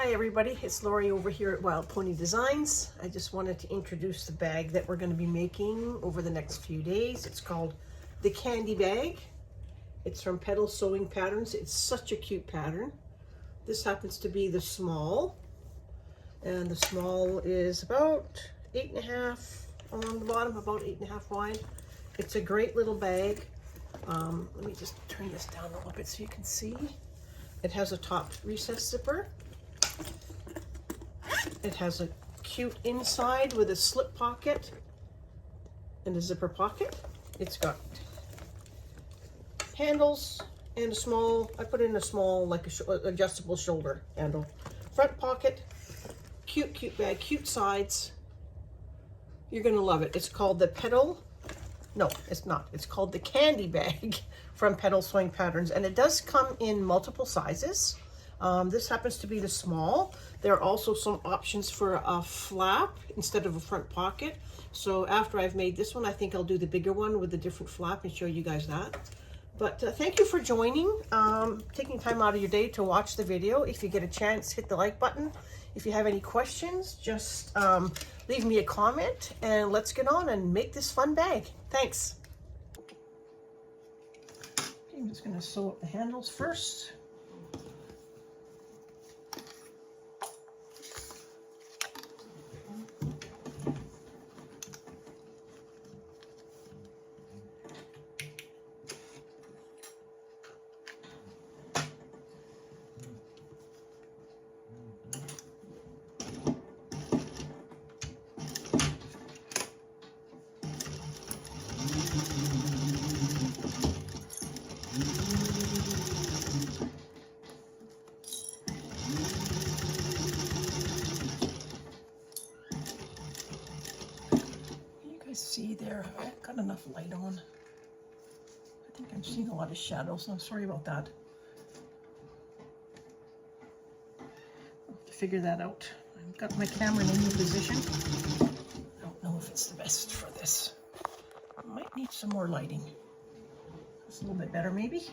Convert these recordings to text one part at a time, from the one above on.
Hi everybody, it's Lori over here at Wild Pony Designs. I just wanted to introduce the bag that we're going to be making over the next few days. It's called the Candy Bag. It's from Petal Sewing Patterns. It's such a cute pattern. This happens to be the small, and the small is about 8.5 along the bottom, about 8.5 wide. It's a great little bag. Let me just turn this down a little bit so you can see. It has a top recess zipper. It has a cute inside with a slip pocket and a zipper pocket. It's got handles and a small, I put in a small, like a adjustable shoulder handle. Front pocket, cute bag, cute sides. You're gonna love it. It's called the Petal, no, it's not. It's called the Candy Bag from Petal Sewing Patterns, and it does come in multiple sizes. This happens to be the small. There are also some options for a flap instead of a front pocket. So after I've made this one, I think I'll do the bigger one with a different flap and show you guys that. But thank you for joining, taking time out of your day to watch the video. If you get a chance, hit the like button. If you have any questions, just leave me a comment and let's get on and make this fun bag. Thanks. Okay, I'm just going to sew up the handles first. See there, I haven't got enough light on. I think I'm seeing a lot of shadows, so I'm sorry about that. I'll have to figure that out. I've got my camera in a new position. I don't know if it's the best for this. I might need some more lighting. That's a little bit better maybe.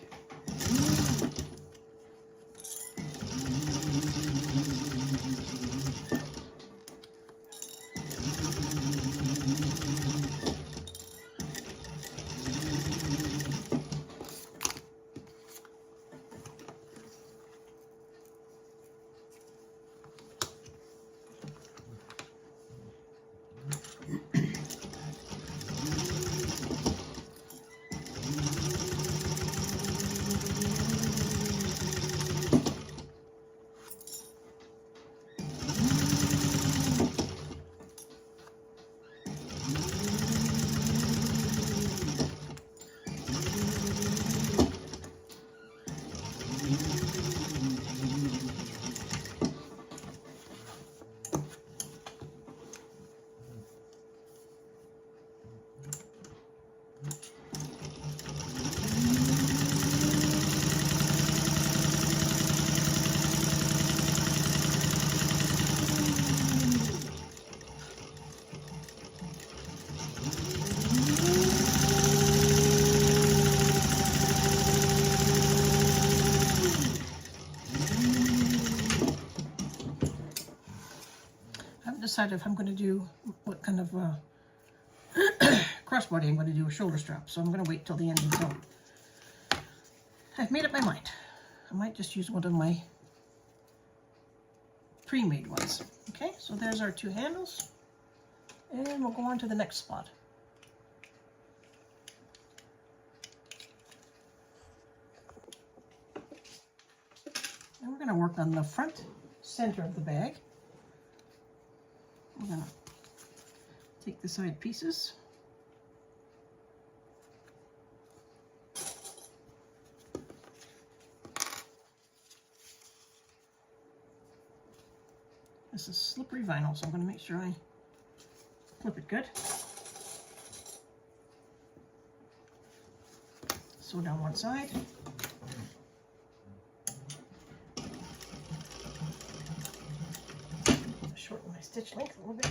Decided if I'm going to do what kind of crossbody I'm going to do, a shoulder strap, so I'm going to wait till the end until I've made up my mind. I might just use one of my pre-made ones. Okay, so there's our two handles, and we'll go on to the next spot. And we're going to work on the front center of the bag. I'm going to take the side pieces. This is slippery vinyl, so I'm going to make sure I clip it good. Sew down one side. Shorten my stitch length a little bit.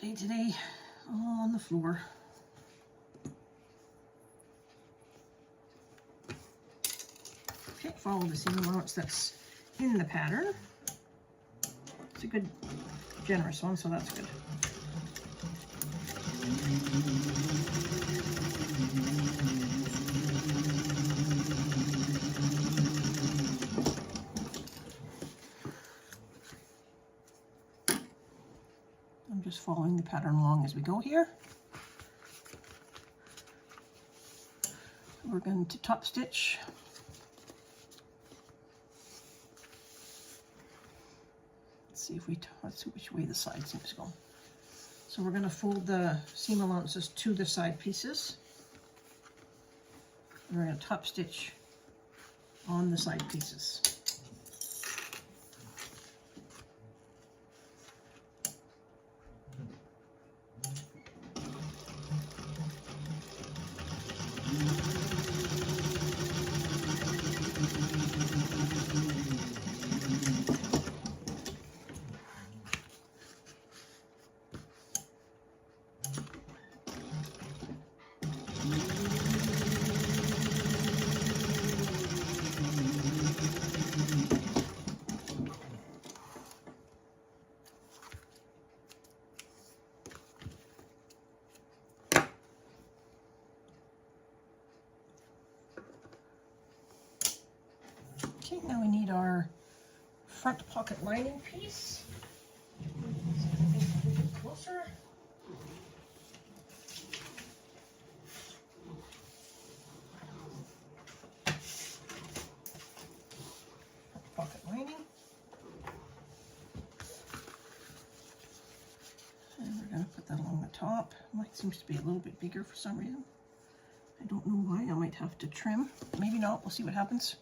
day today, all on the floor. Okay, follow the seam allowance that's in the pattern. It's a good, generous one, so that's good. I'm just following the pattern along as we go here. We're going to top stitch. Let's see which way the side seams go. So we're going to fold the seam allowances to the side pieces. And we're going to top stitch on the side pieces. Okay, now we need our front pocket lining piece. So a little bit closer. Front pocket lining. And we're going to put that along the top. Mine seems to be a little bit bigger for some reason. I don't know why. I might have to trim. Maybe not. We'll see what happens.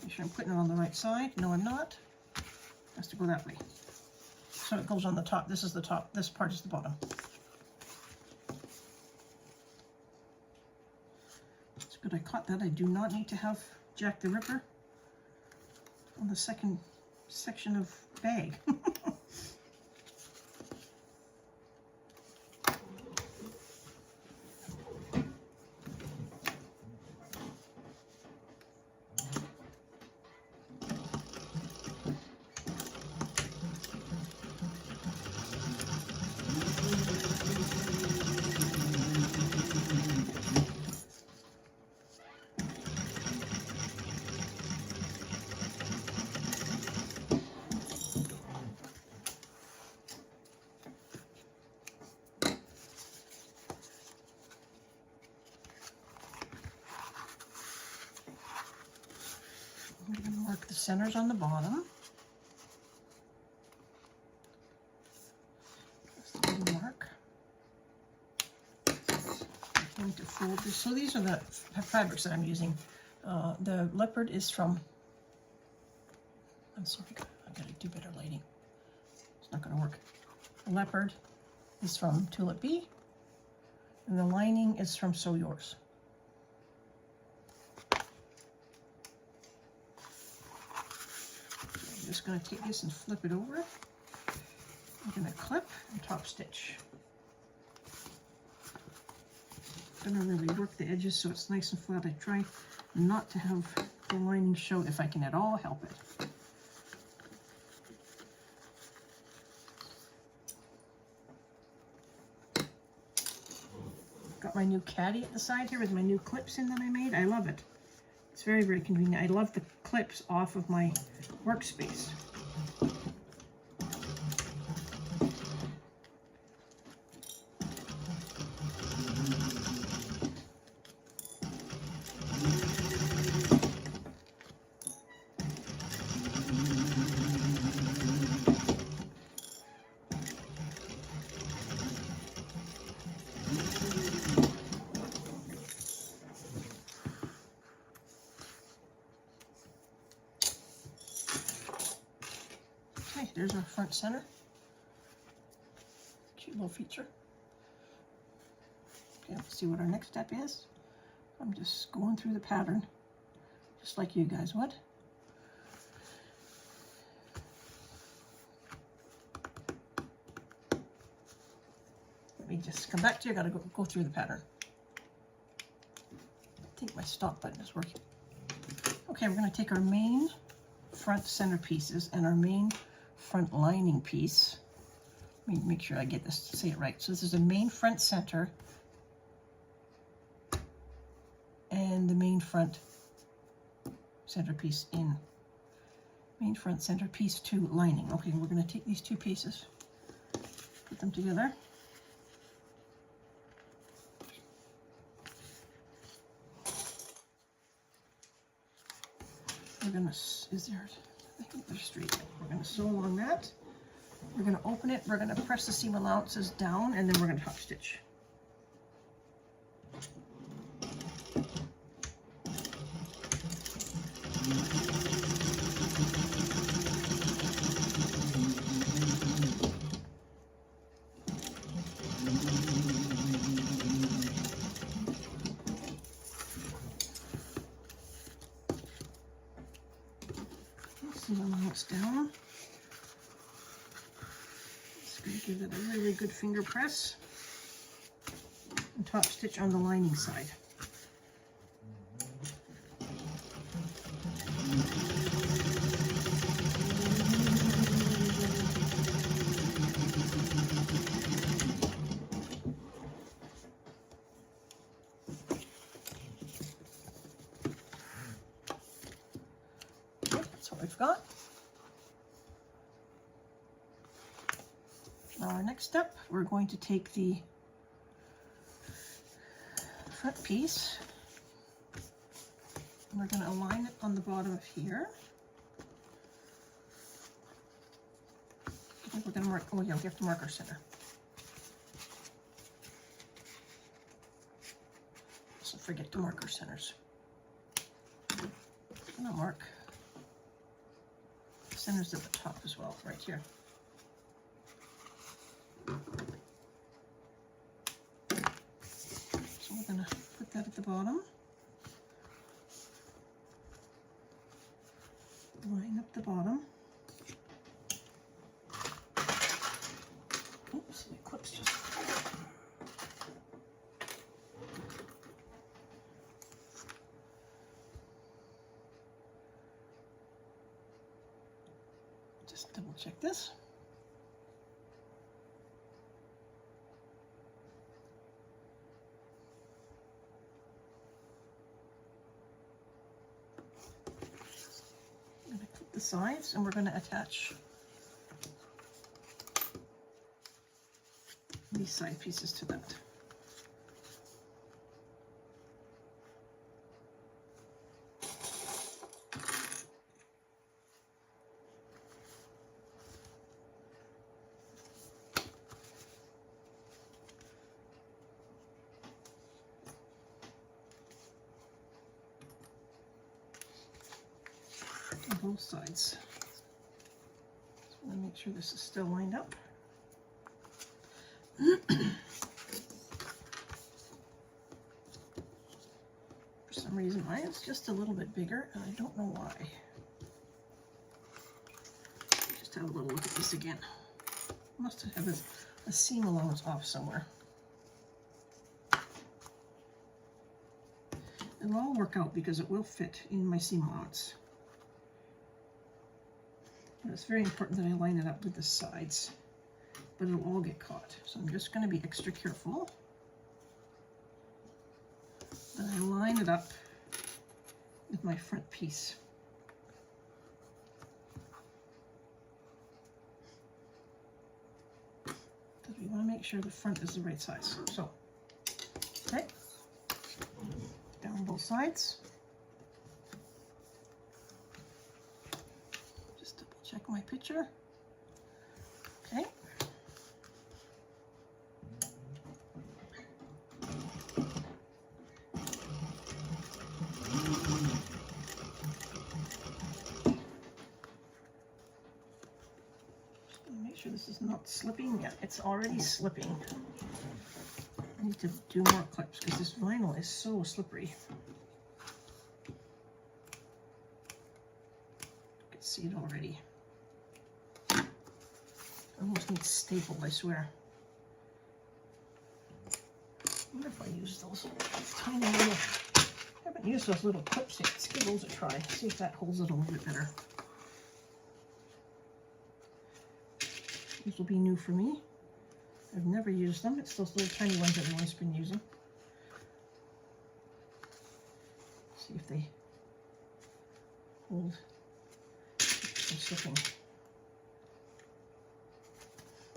Make sure I'm putting it on the right side. No, I'm not. It has to go that way. So it goes on the top. This is the top. This part is the bottom. It's good I caught that. I do not need to have Jack the Ripper on the second section of bag. I'm going to mark the centers on the bottom. Just a little mark. I'm going to fold this. So these are the fabrics that I'm using. The leopard is from, I'm sorry, I gotta do better lighting. It's not gonna work. The leopard is from Tulip Bee, and the lining is from Sew Yours. I'm just going to take this and flip it over. I'm going to clip and top stitch. I'm going to really work the edges so it's nice and flat. I try not to have the lining show if I can at all help it. Got my new caddy at the side here with my new clips in that I made. I love it. It's very, very convenient. I love the clips off of my workspace. Okay, there's our front center. Cute little feature. Okay, let's see what our next step is. I'm just going through the pattern, just like you guys would. me just come back to you. I gotta go through the pattern. I think my stop button is working. Okay, we're gonna take our main front center pieces and our main front lining piece. Let me make sure I get this to say it right. So this is the main front center and the main front center piece in. Main front center piece 2 lining. Okay, we're going to take these 2 pieces, put them together. We're going to, I think they're straight. We're going to sew along that. We're going to open it. We're going to press the seam allowances down, and then we're going to top stitch. Seam allowance down. Just going to give it a really good finger press and top stitch on the lining side. That's what we've got. Now, next step, we're going to take the front piece and we're going to align it on the bottom of here. I think we're going to mark, oh yeah, we have to mark our center. So forget to mark our centers. I'm going to mark centers at the top as well, right here. So we're going to put that at the bottom. Line up the bottom. Oops, the clip's just... Just double check this. I'm going to clip the sides and we're going to attach these side pieces to that. On both sides. Just want to make sure this is still lined up. For some reason, mine is just a little bit bigger, and I don't know why. Just have a little look at this again. Must have a seam allowance off somewhere. It'll all work out because it will fit in my seam allowance. But it's very important that I line it up with the sides, but it'll all get caught. So I'm just going to be extra careful that I line it up with my front piece. Because we want to make sure the front is the right size. So, okay, down both sides. Just double check my picture. Okay. Make sure this is not slipping yet. It's already slipping. I need to do more clips because this vinyl is so slippery. I can see it already. I almost need staple, I swear. I use those tiny little, I haven't used those little clips yet. Let's give those a try. See if that holds it a little bit better. These will be new for me. I've never used them. It's those little tiny ones that everyone's been using. See if they hold. I'm slipping.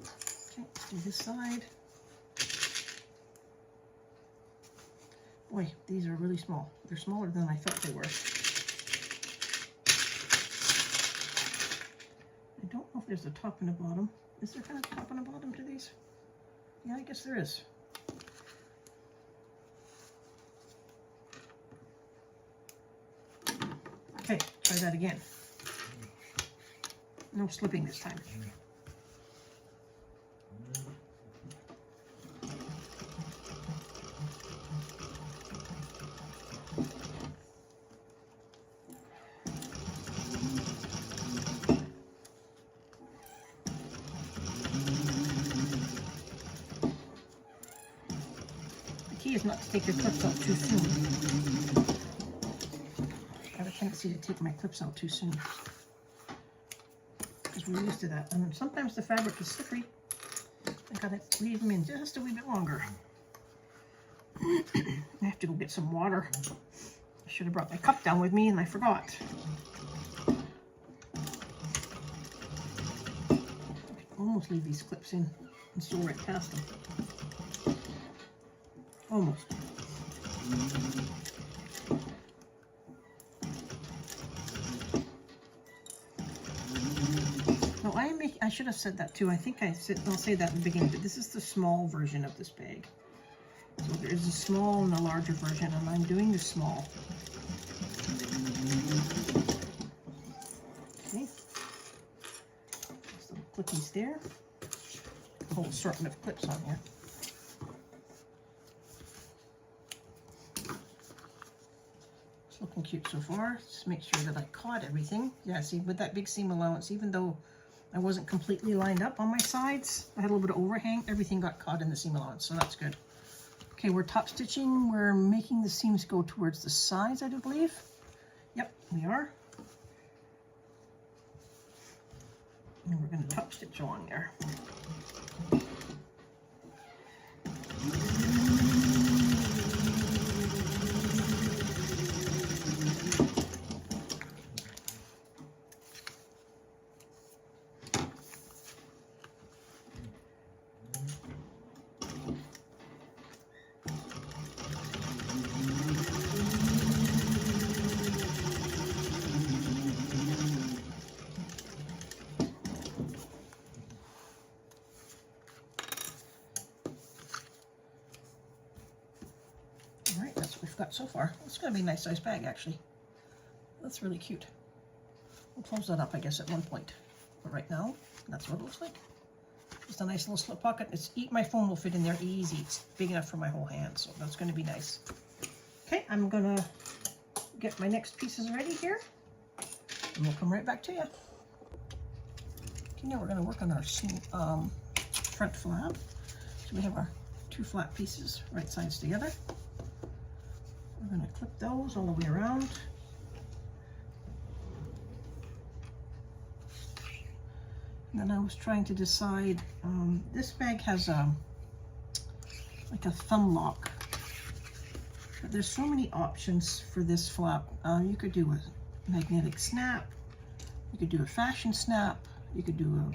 Okay, let's do this side. Boy, these are really small. They're smaller than I thought they were. I don't know if there's a top and a bottom. Is there kind of a top and a bottom to these? Yeah, I guess there is. Okay, try that again. No slipping this time. Is not to take your clips out too soon. I have a tendency to take my clips out too soon because we're used to that. And sometimes the fabric is slippery. I gotta leave them in just a wee bit longer. I have to go get some water. I should have brought my cup down with me and I forgot. I could almost leave these clips in and sew right past them. Almost. No, I should have said that too. I think I'll say that in the beginning, but this is the small version of this bag. So there's a small and a larger version, and I'm doing the small. Okay. Some clippies there. A whole assortment of clips on here. Looking cute so far. Just make sure that I caught everything. Yeah, see, with that big seam allowance, even though I wasn't completely lined up on my sides, I had a little bit of overhang, everything got caught in the seam allowance, so that's good. Okay, we're top stitching. We're making the seams go towards the sides, I do believe. Yep, we are. And we're going to top stitch along there. Got so far. It's going to be a nice size bag actually. That's really cute. We'll close that up I guess at one point. But right now, that's what it looks like. Just a nice little slip pocket. My phone will fit in there easy. It's big enough for my whole hand, so that's going to be nice. Okay, I'm going to get my next pieces ready here. And we'll come right back to you. Okay, now we're going to work on our front flap. So we have our two flat pieces right sides together. We're going to clip those all the way around. And then I was trying to decide, this bag has like a thumb lock. But there's so many options for this flap. You could do a magnetic snap, you could do a fashion snap, you could do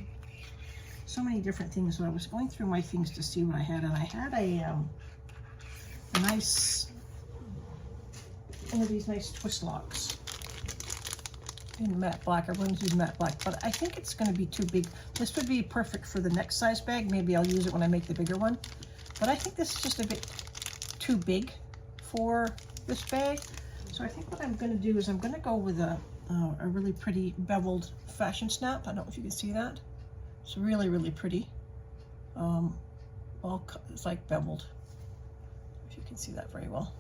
so many different things. So I was going through my things to see what I had, and I had a nice, one of these nice twist locks in matte black. Everyone's using matte black, but I think it's going to be too big. This would be perfect for the next size bag. Maybe I'll use it when I make the bigger one, but I think this is just a bit too big for this bag. So I think what I'm going to do is I'm going to go with a really pretty beveled fashion snap. I don't know if you can see that. It's really, really pretty. It's like beveled, if you can see that very well.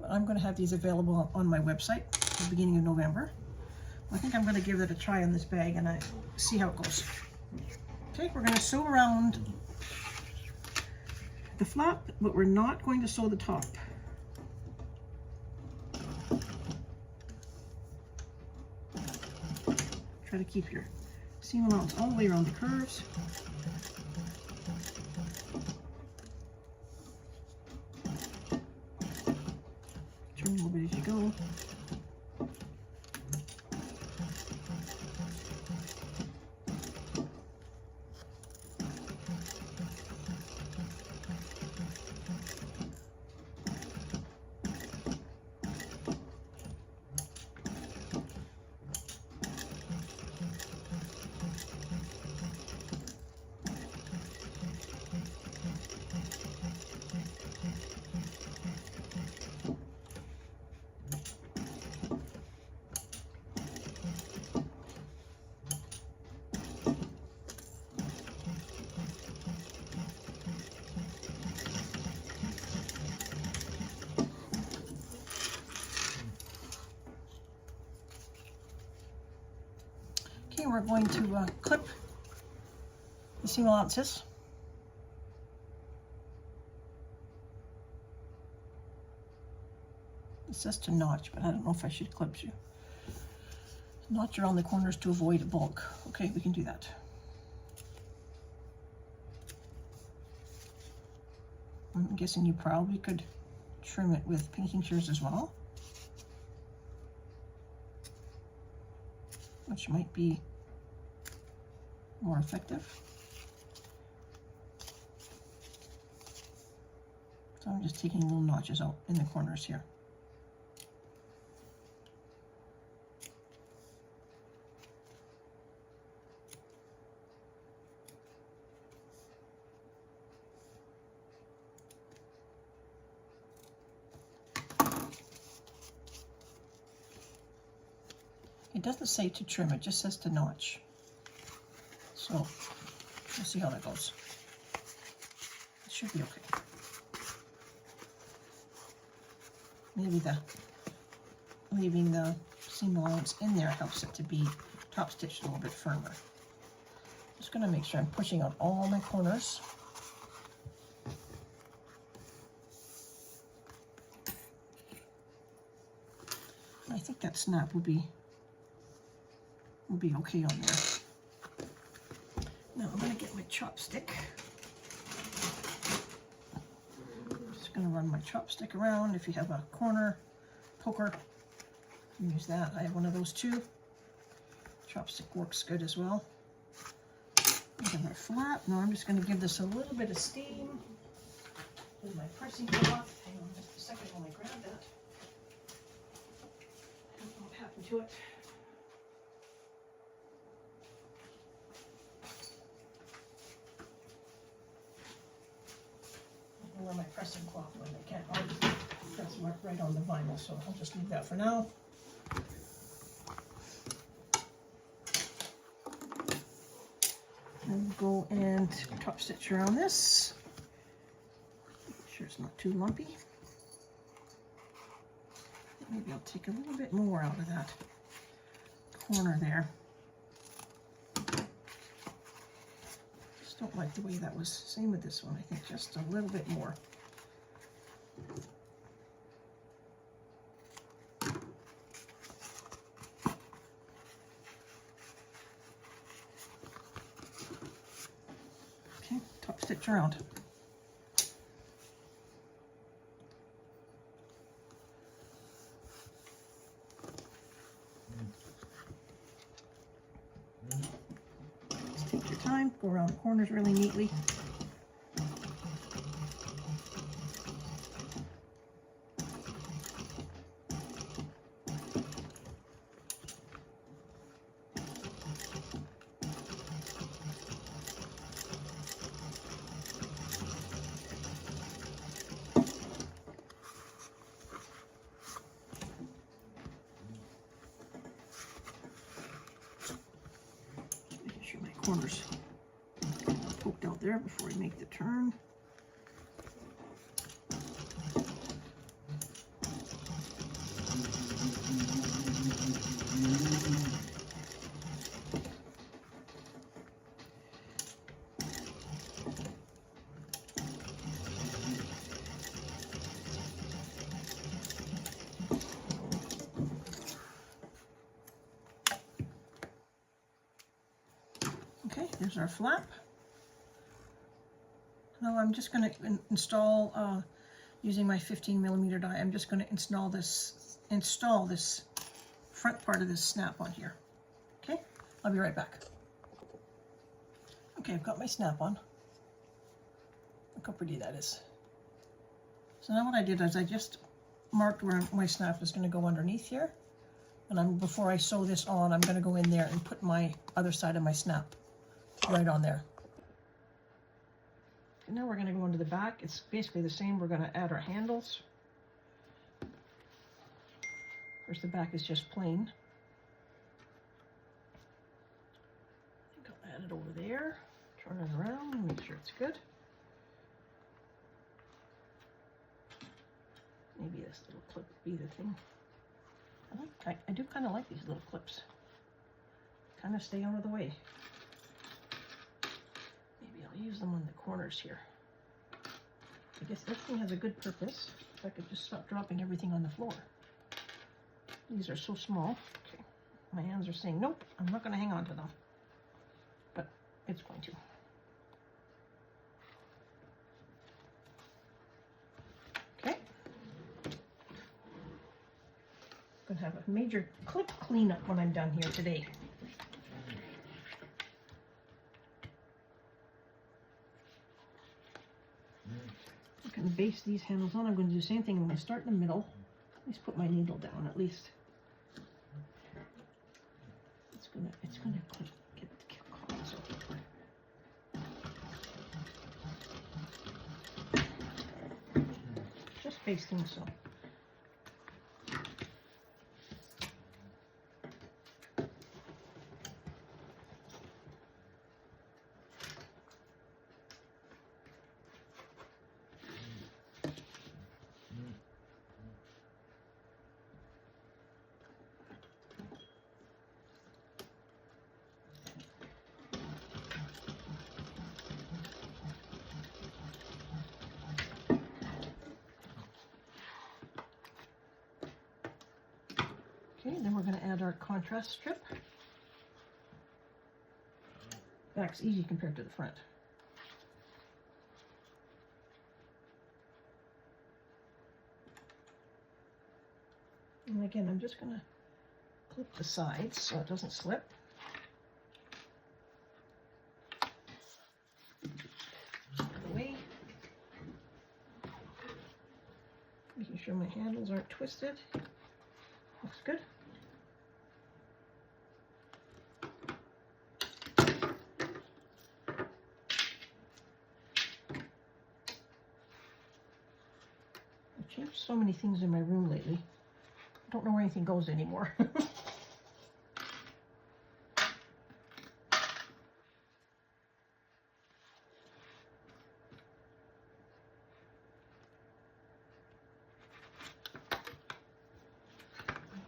I'm going to have these available on my website at the beginning of November. I think I'm going to give it a try on this bag and see how it goes. Okay, we're going to sew around the flap, but we're not going to sew the top. Try to keep your seam allowance all the way around the curves. Turn a little bit as you go. Okay, we're going to clip the seam allowances. It says to notch, but I don't know if I should clip you. Notch around the corners to avoid a bulk. Okay, we can do that. I'm guessing you probably could trim it with pinking shears as well, which might be more effective. So I'm just taking little notches out in the corners here. It doesn't say to trim, it just says to notch. So we'll see how that goes. It should be okay. Maybe leaving the seam allowance in there helps it to be top stitched a little bit firmer. Just going to make sure I'm pushing out all my corners. I think that snap will be okay on there. Now I'm going to get my chopstick. I'm just going to run my chopstick around. If you have a corner poker, you can use that. I have one of those too. Chopstick works good as well. Give my flap. Now I'm just going to give this a little bit of steam with my pressing cloth. Hang on just a second while I grab that. I don't know what happened to it. Where my pressing cloth when I can't always press mark right on the vinyl, so I'll just leave that for now. And go and top stitch around this. Make sure it's not too lumpy. Maybe I'll take a little bit more out of that corner there. Don't like the way that was. Same with this one. I think just a little bit more. Okay, top stitch around. Take your time, go around the corners really neatly. Corners poked out there before we make the turn. There's our flap. Now I'm just going to install, using my 15mm die, I'm just going to install this front part of this snap on here. Okay, I'll be right back. Okay, I've got my snap on. Look how pretty that is. So now what I did is I just marked where my snap is going to go underneath here. And before I sew this on, I'm going to go in there and put my other side of my snap right on there. And now we're going to go into the back. It's basically the same. We're going to add our handles. First, the back is just plain. I think I'll add it over there. Turn it around and make sure it's good. Maybe this little clip would be the thing. I do kind of like these little clips. Kind of stay out of the way. Maybe I'll use them on the corners here. I guess everything has a good purpose. If I could just stop dropping everything on the floor. These are so small. Okay, my hands are saying, nope, I'm not going to hang on to them. But it's going to. Okay. Going to have a major clip cleanup when I'm done here today. I'm going to base these handles on. I'm going to do the same thing. I'm going to start in the middle. At least put my needle down at least. It's gonna get caught. So just base things so. Okay, then we're going to add our contrast strip. Back's easy compared to the front. And again, I'm just going to clip the sides so it doesn't slip. Out of the way. Making sure my handles aren't twisted. Looks good. I've changed so many things in my room lately. I don't know where anything goes anymore.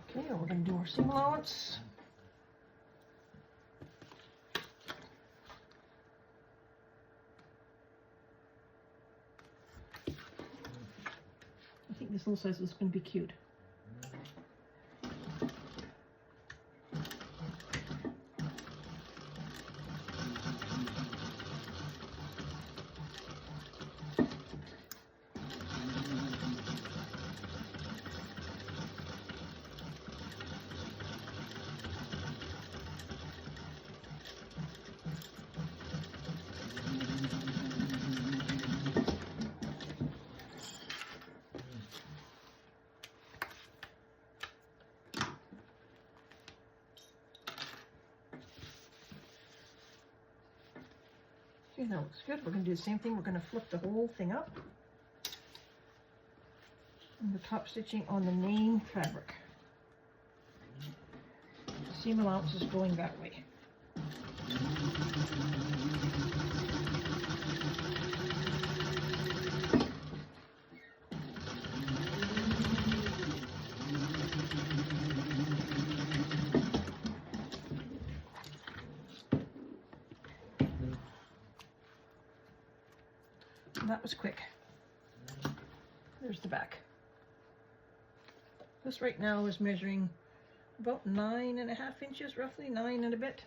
Okay, we're going to do our seam allowance. I think this little size is going to be cute. Okay, that looks good. We're going to do the same thing. We're going to flip the whole thing up. And the top stitching on the main fabric. The seam allowance is going that way. That was quick. There's the back. This right now is measuring about 9.5 inches, roughly 9 and a bit.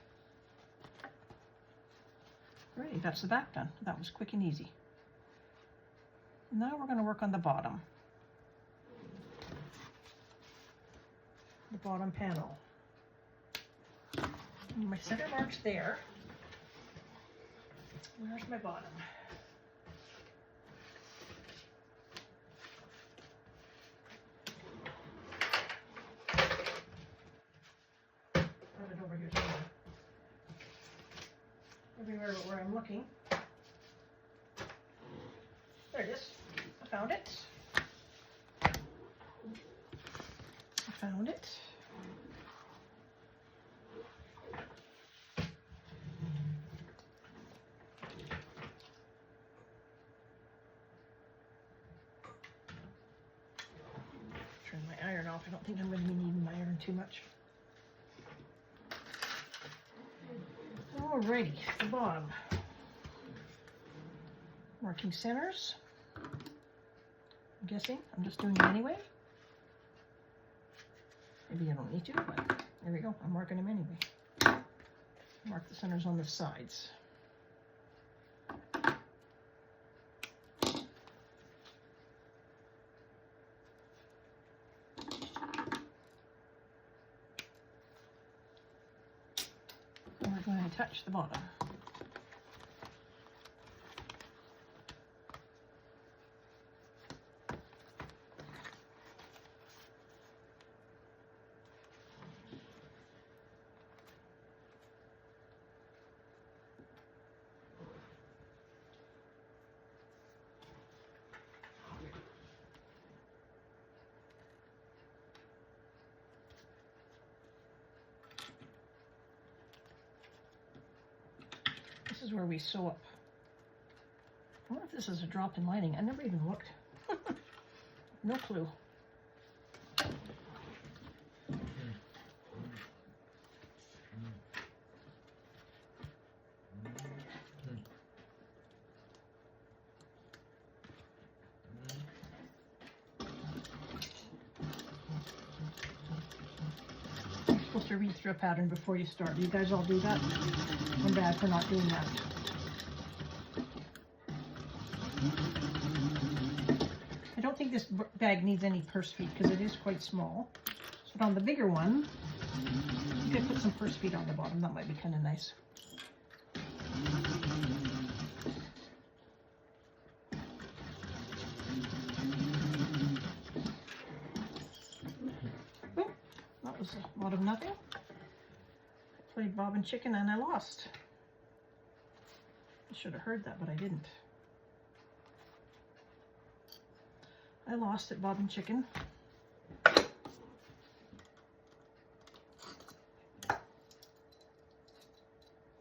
Alrighty, that's the back done. That was quick and easy. Now we're going to work on the bottom. The bottom panel. And my center mark's there. Where's my bottom? Put it over here somewhere. Everywhere but where I'm looking. There it is. I found it. I found it. Turn my iron off. I don't think I'm going to be needing my iron too much. Alrighty, the bottom. Marking centers. I'm guessing. I'm just doing it anyway. Maybe I don't need to, but there we go. I'm marking them anyway. Mark the centers on the sides. And we're going to touch the bottom. This is where we sew up. I wonder if this is a drop in lining. I never even looked. No clue. You're supposed to read through a pattern before you start. You guys all do that? I'm bad for not doing that. I don't think this bag needs any purse feet because it is quite small. But on the bigger one, you could put some purse feet on the bottom. That might be kind of nice. Oh, that was a lot of nothing. Played Bob and Chicken and I lost. I should have heard that, but I didn't. I lost at Bob and Chicken. Oh,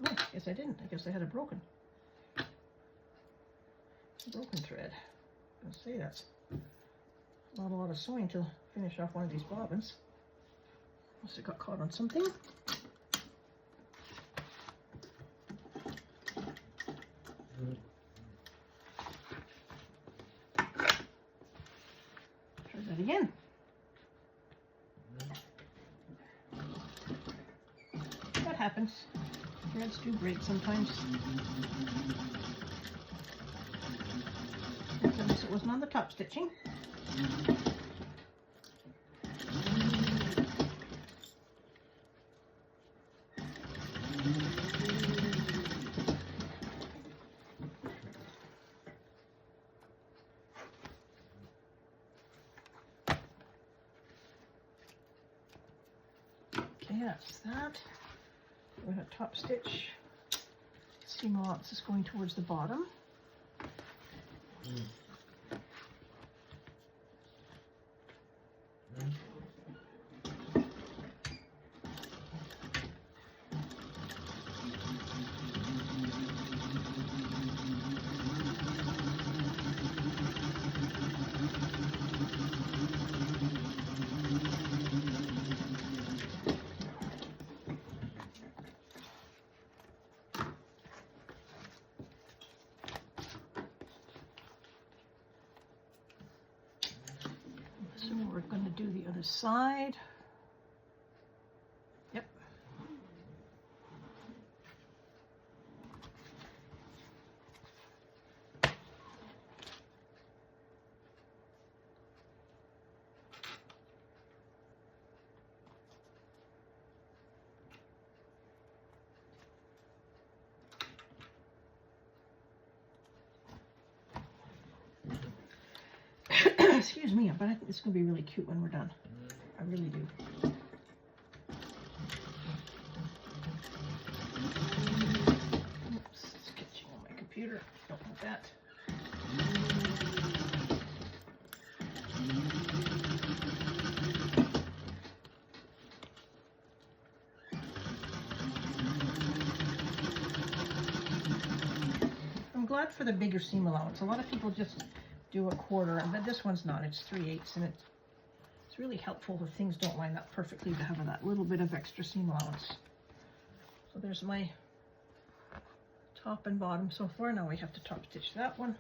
I guess I didn't. I guess I had a broken thread. I was gonna say that's not a lot of sewing to finish off one of these bobbins. Must have got caught on something. Try that again. That happens. Threads do break sometimes. At least it wasn't on the top stitching. Okay, that's that. We're going to top stitch. Seam allowance is going towards the bottom. So we're going to do the other side. Yep. Excuse me, but I think it's going to be really cute when we're done. I really do. Oops, it's sketching on my computer. Don't want that. I'm glad for the bigger seam allowance. A lot of people just do a quarter, but this one's not. It's 3/8, and it's really helpful if things don't line up perfectly to have that little bit of extra seam allowance. So there's my top and bottom so far. Now we have to top stitch that one.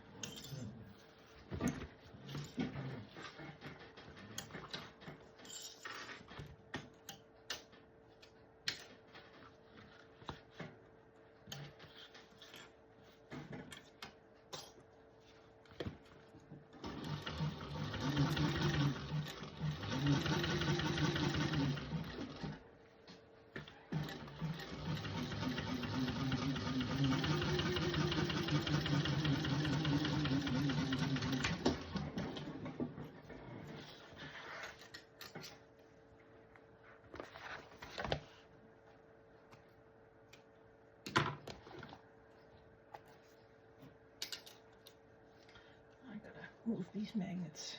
Move these magnets.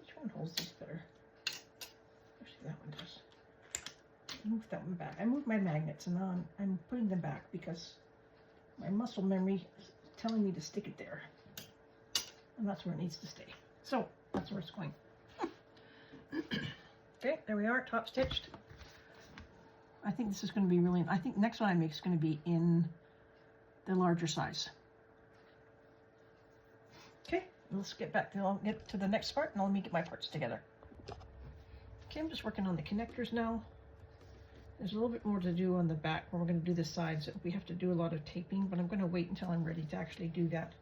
Which one holds these better? Actually, that one does. Move that one back. I moved my magnets and now I'm putting them back because my muscle memory is telling me to stick it there. And that's where it needs to stay. So that's where it's going. Okay, there we are, top stitched. I think this is going to be really, I think next one I make is going to be in the larger size. Okay, let's get back to, I'll get to the next part and let me get my parts together. Okay, I'm just working on the connectors now. There's a little bit more to do on the back where we're going to do the sides. We have to do a lot of taping, but I'm going to wait until I'm ready to actually do that.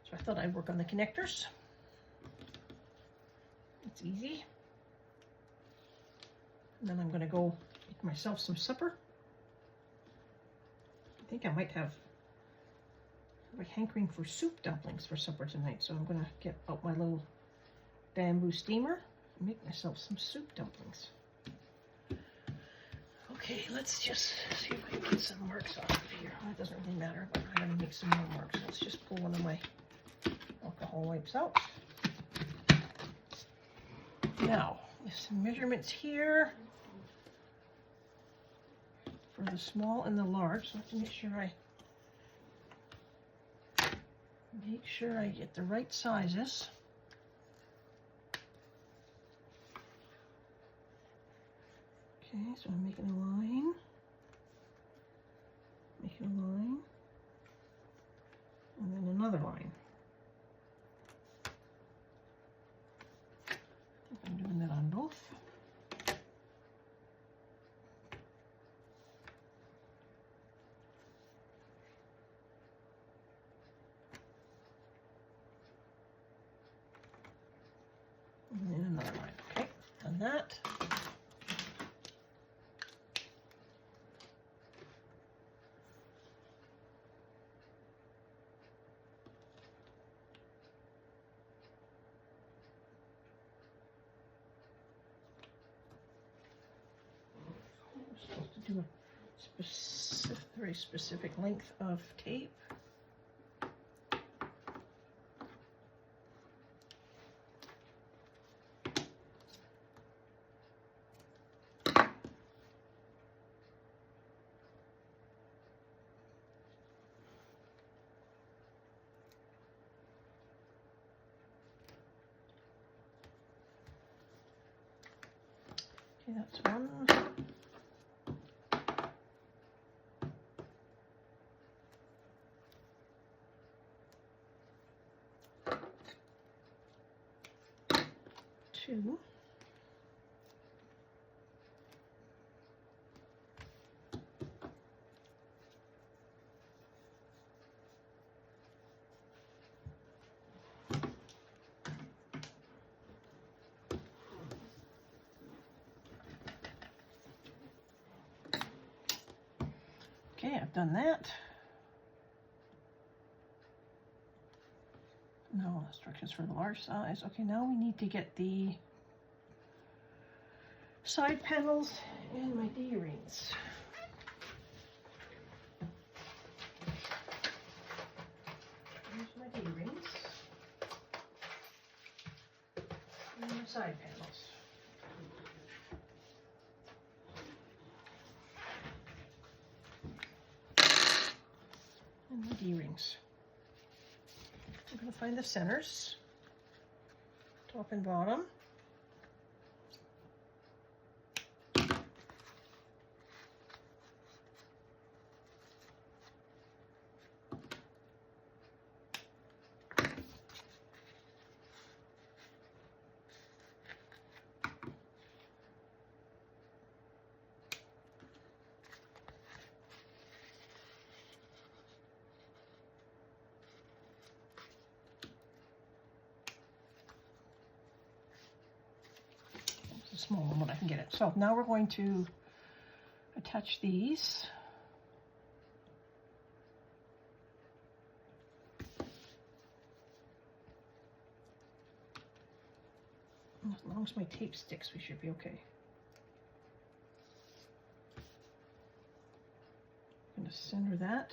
So I thought I'd work on the connectors. It's easy. And then I'm going to go make myself some supper. I think I might have a hankering for soup dumplings for supper tonight, so I'm going to get out my little bamboo steamer and make myself some soup dumplings. Okay, let's just see if I can get some marks off of here. That doesn't really matter, but I'm going to make some more marks. Let's just pull one of my alcohol wipes out. Now, with some measurements here for the small and the large, so I have to make sure I get the right sizes. Okay, so I'm making a line, and then another line. I think I'm doing that on both. And then another line. Okay, done that. Supposed to do a very specific length of tape. Okay, that's one. 2. Okay, I've done that. No, instructions for the large size. Okay, now we need to get the side panels and my D-rings. Here's my D-rings and my side panels. And the D-rings. I'm going to find the centers, top and bottom. Small one when I can get it. So now we're going to attach these. As long as my tape sticks, we should be okay. I'm going to center that.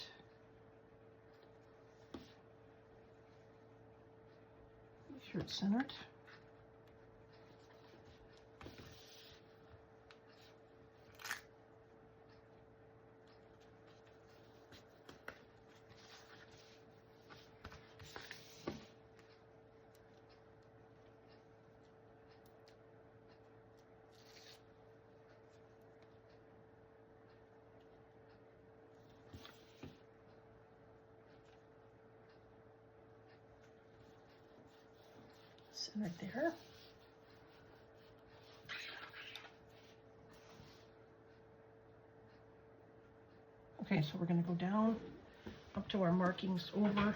Make sure it's centered. Right there. Okay, so we're going to go down up to our markings over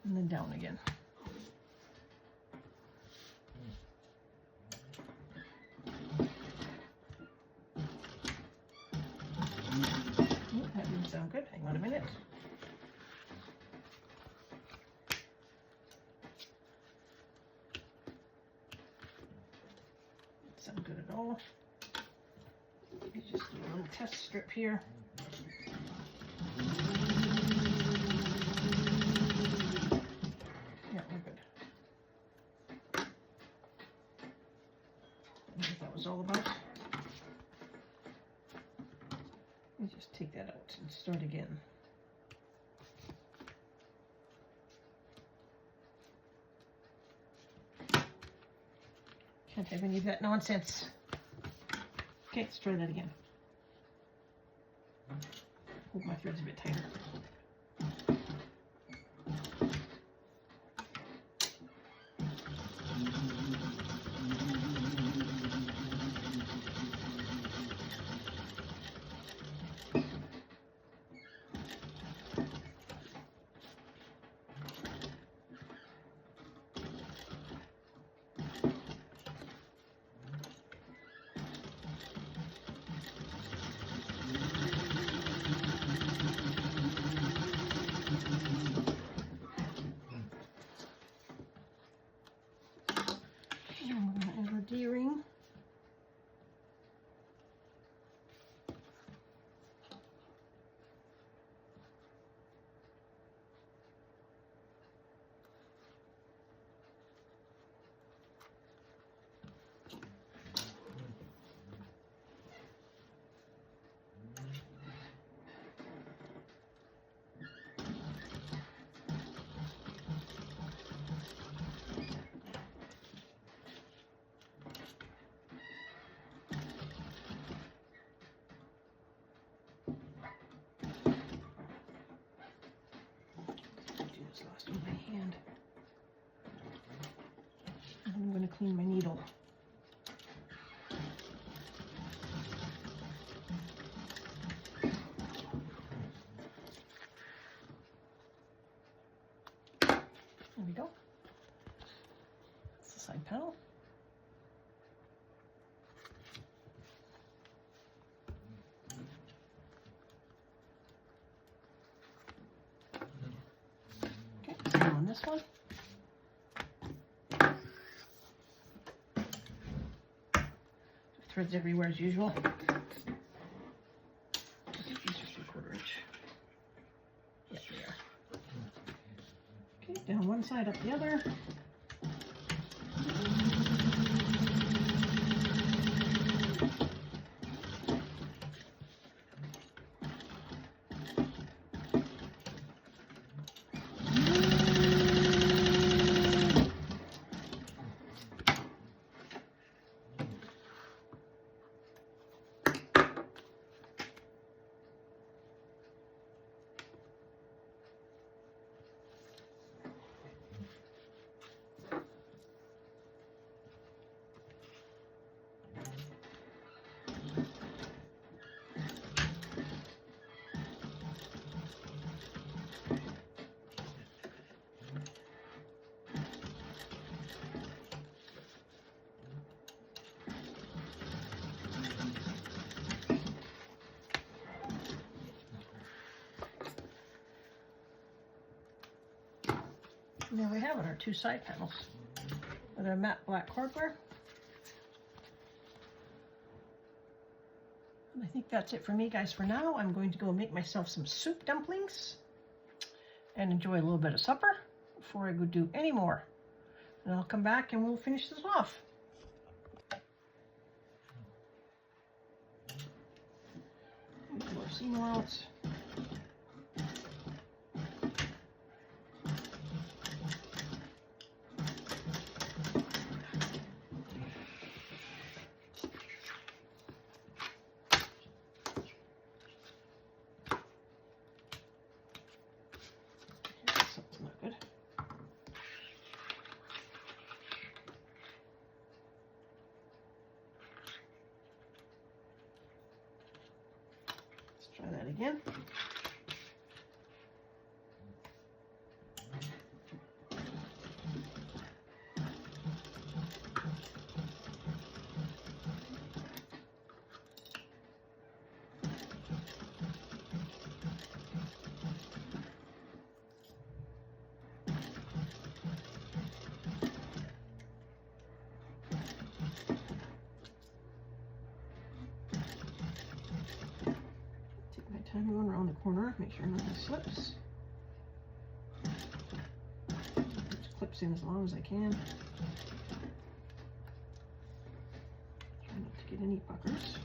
and then down again. That didn't sound good. Hang on a minute. Sound good at all. Let me just do a little test strip here. Yeah, we're good. I think that was all about. Let me just take that out and start again. Can't have any of that nonsense. Okay, let's try that again. Hope my thread's a bit tighter. D-ring. Last with my hand. And I'm going to clean my needle. There we go. That's the side panel. this one. Threads everywhere as usual. These are 3/4 inch. Yeah, they are. Okay, down one side, up the other. And there we have it, our 2 side panels with our matte black cordware. And I think that's it for me, guys, for now. I'm going to go make myself some soup dumplings and enjoy a little bit of supper before I go do any more. And I'll come back and we'll finish this off. More seam allowance. Try that again. Time going around the corner, make sure nothing slips. Just clips in as long as I can. Try not to get any puckers.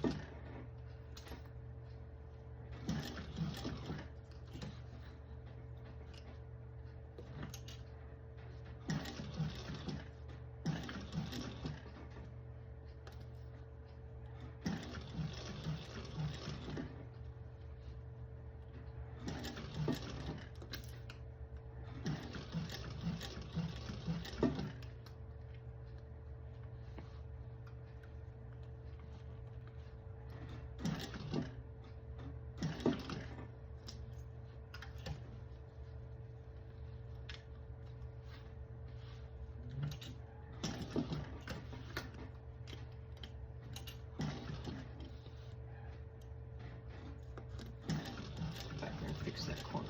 Fix that corner.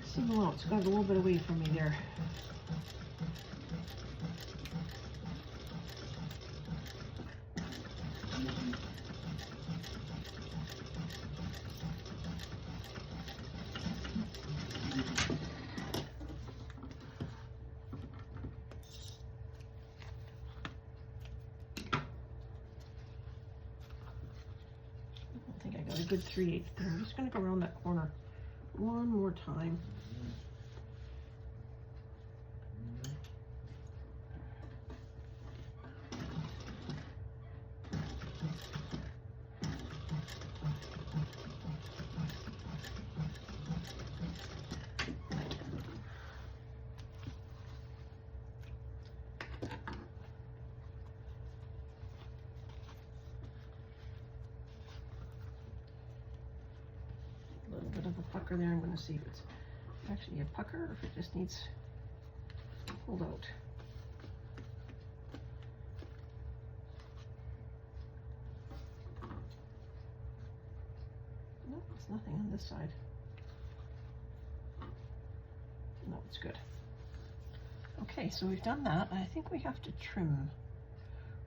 Seam allowance got a little bit away from me there. I got a good 3/8 there. I'm just going to go around that corner one more time. Bit of a pucker there. I'm going to see if it's actually a pucker or if it just needs pulled out. Nope, it's nothing on this side. No, it's good. Okay, so we've done that. I think we have to trim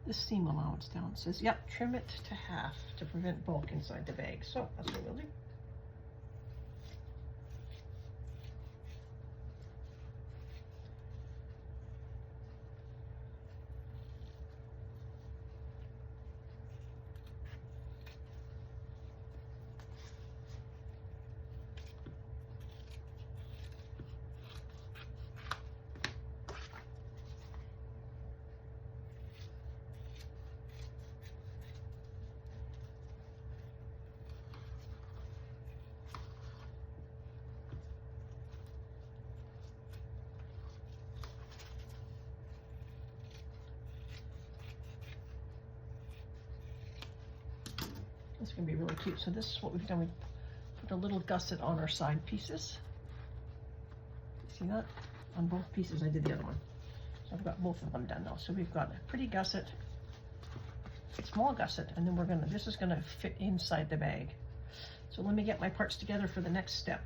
the seam allowance down. It says, yep, trim it to half to prevent bulk inside the bag. So that's what we'll do. It's going to be really cute. So this is what we've done. We've put a little gusset on our side pieces. See that? On both pieces, I did the other one. So I've got both of them done now. So we've got a pretty gusset, small gusset, and then this is going to fit inside the bag. So let me get my parts together for the next step.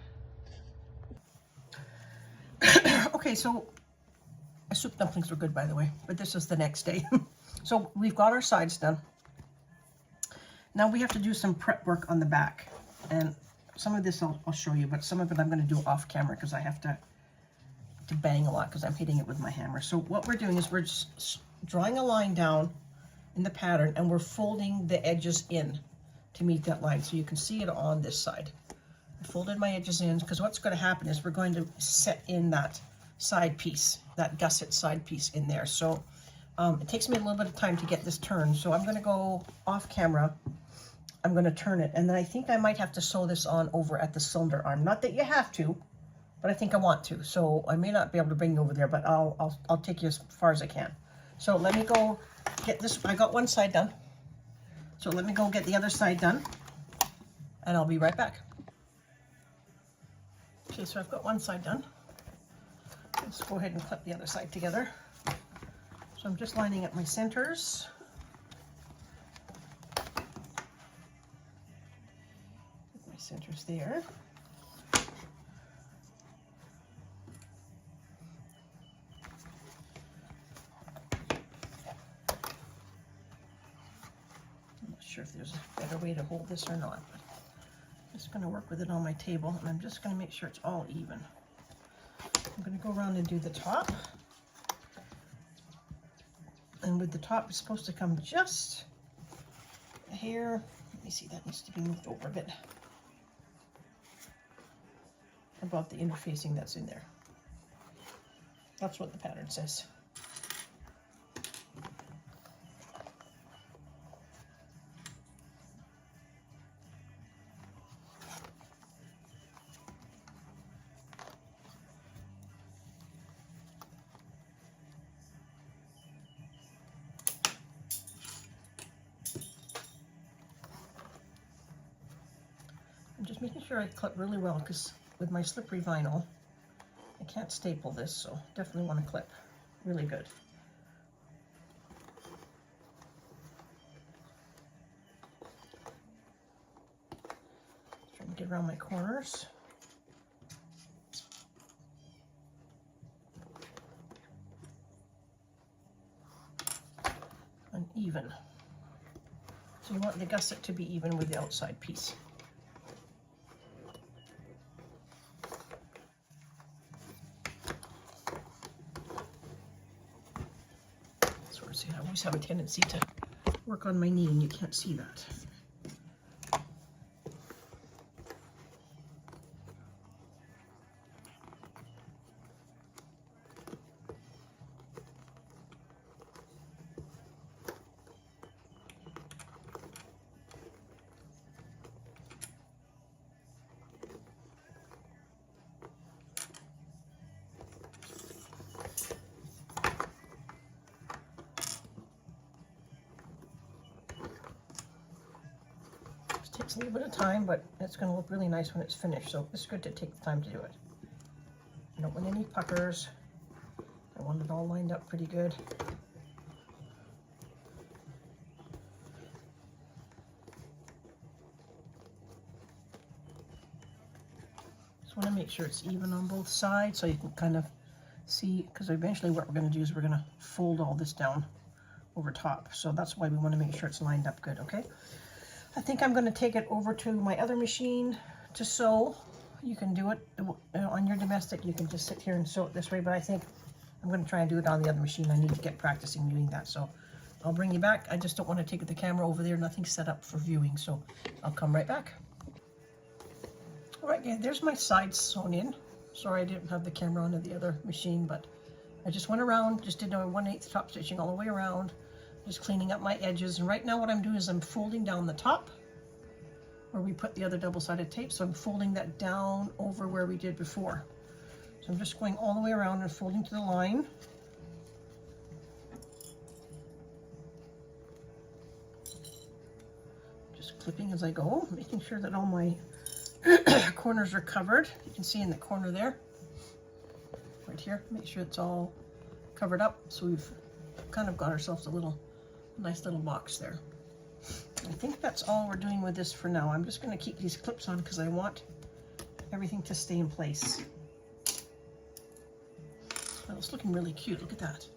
Okay, so soup dumplings were good, by the way, but this is the next day. So we've got our sides done. Now we have to do some prep work on the back, and some of this I'll show you, but some of it I'm going to do off camera because I have to bang a lot because I'm hitting it with my hammer. So what we're doing is we're just drawing a line down in the pattern, and we're folding the edges in to meet that line, so you can see it on this side. I folded my edges in because what's going to happen is we're going to set in that side piece, that gusset side piece in there. So it takes me a little bit of time to get this turned, so I'm going to go off camera. I'm going to turn it, and then I think I might have to sew this on over at the cylinder arm. Not that you have to, but I think I want to. So I may not be able to bring you over there, but I'll take you as far as I can. So let me go get this. I got one side done. So let me go get the other side done, and I'll be right back. Okay, so I've got one side done. Let's go ahead and clip the other side together. So I'm just lining up my centers. Centers there. I'm not sure if there's a better way to hold this or not, but I'm just going to work with it on my table, and I'm just going to make sure it's all even. I'm going to go around and do the top, and with the top it's supposed to come just a hair. Let me see, that needs to be moved over a bit. About the interfacing that's in there. That's what the pattern says. I'm just making sure I clip really well because with my slippery vinyl, I can't staple this, so definitely want to clip really good. Trying to get around my corners. And even. So you want the gusset to be even with the outside piece. I always have a tendency to work on my knee, and you can't see that. Takes a little bit of time, but it's going to look really nice when it's finished, so it's good to take the time to do it. I don't want any puckers. I want it all lined up pretty good. Just want to make sure it's even on both sides so you can kind of see, because eventually what we're going to do is we're going to fold all this down over top. So that's why we want to make sure it's lined up good, okay? I think I'm going to take it over to my other machine to sew. You can do it on your domestic. You can just sit here and sew it this way, but I think I'm going to try and do it on the other machine. I need to get practicing doing that. So I'll bring you back. I just don't want to take the camera over there. Nothing's set up for viewing, so I'll come right back. All right, yeah, there's my sides sewn in. Sorry I didn't have the camera on the other machine, but I just went around, just did a 1/8 top stitching all the way around, just cleaning up my edges. And right now what I'm doing is I'm folding down the top where we put the other double-sided tape. So I'm folding that down over where we did before. So I'm just going all the way around and folding to the line. Just clipping as I go, making sure that all my corners are covered. You can see in the corner there, right here, make sure it's all covered up. So we've kind of got ourselves a nice little box there. I think that's all we're doing with this for now. I'm just going to keep these clips on because I want everything to stay in place. Oh, it's looking really cute. Look at that.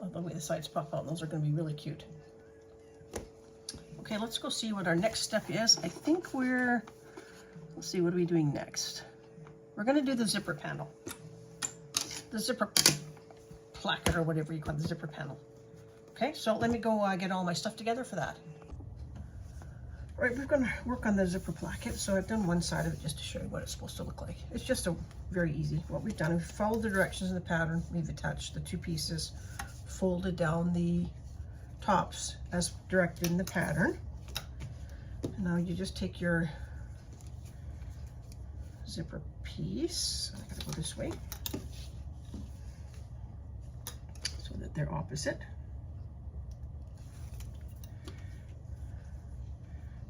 Oh, the way the sides pop out, those are going to be really cute. Okay, let's go see what our next step is. I think let's see, what are we doing next? We're going to do the zipper panel. The zipper placket, or whatever you call it, the zipper panel. Okay, so let me go get all my stuff together for that. All right, we're going to work on the zipper placket. So I've done one side of it just to show you what it's supposed to look like. It's just very easy. What we've done, we've followed the directions in the pattern. We've attached the two pieces, folded down the tops as directed in the pattern. And now you just take your zipper piece. I gotta go this way so that they're opposite.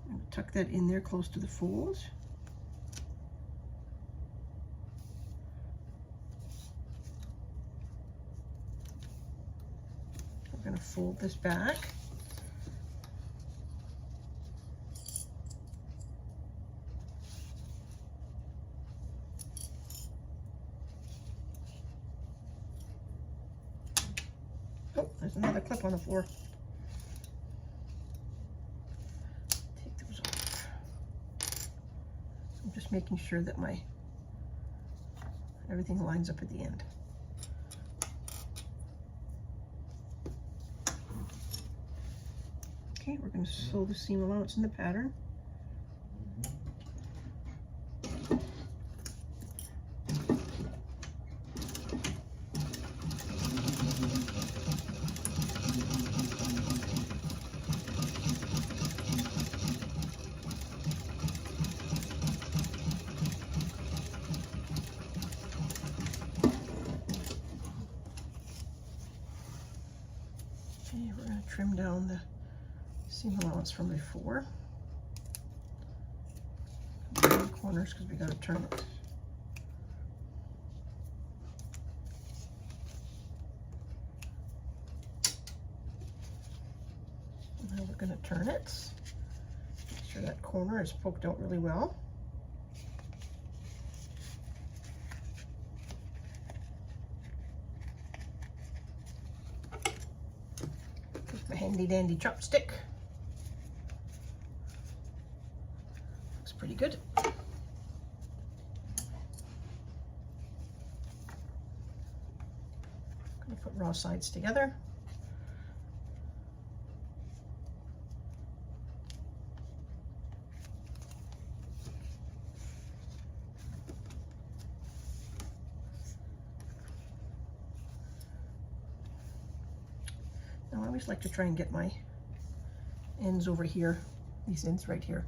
And tuck that in there close to the fold. We're going to fold this back. Oh, there's another clip on the floor. Take those off. I'm just making sure that everything lines up at the end. Okay, we're going to sew the seam allowance in the pattern. Okay, we're going to trim down the seam allowance from before. The corners because we got to turn it. And now we're going to turn it. Make sure that corner is poked out really well. With my handy dandy chopstick. Looks pretty good. Gonna put raw sides together. Now I always like to try and get my ends over here, these ends right here,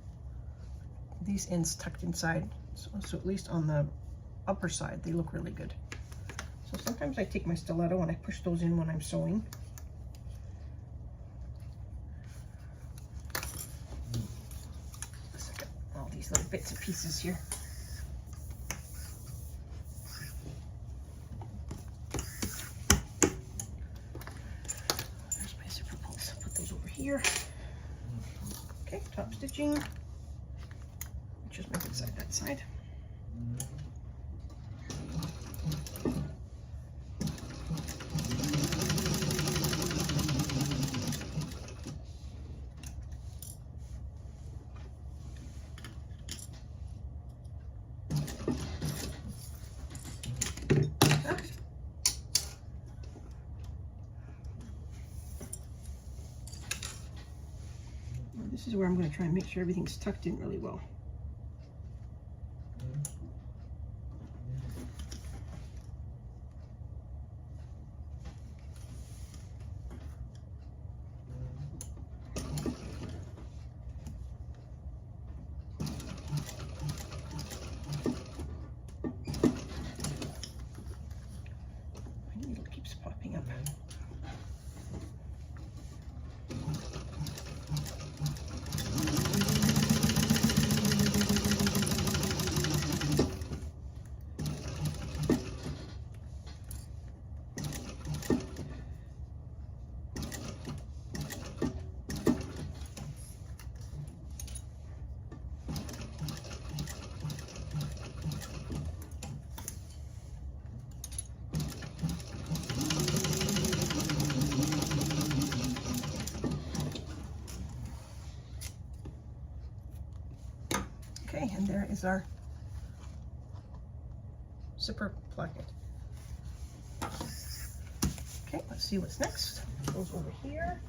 these ends tucked inside, so at least on the upper side they look really good. So sometimes I take my stiletto and I push those in when I'm sewing. Let's get all these little bits and pieces here. There's my zipper pulls. here. Okay, top stitching. Just make it side that side. This is where I'm going to try and make sure everything's tucked in really well. My needle keeps popping up. Okay, and there is our zipper pocket. Okay, let's see what's next. Those over here.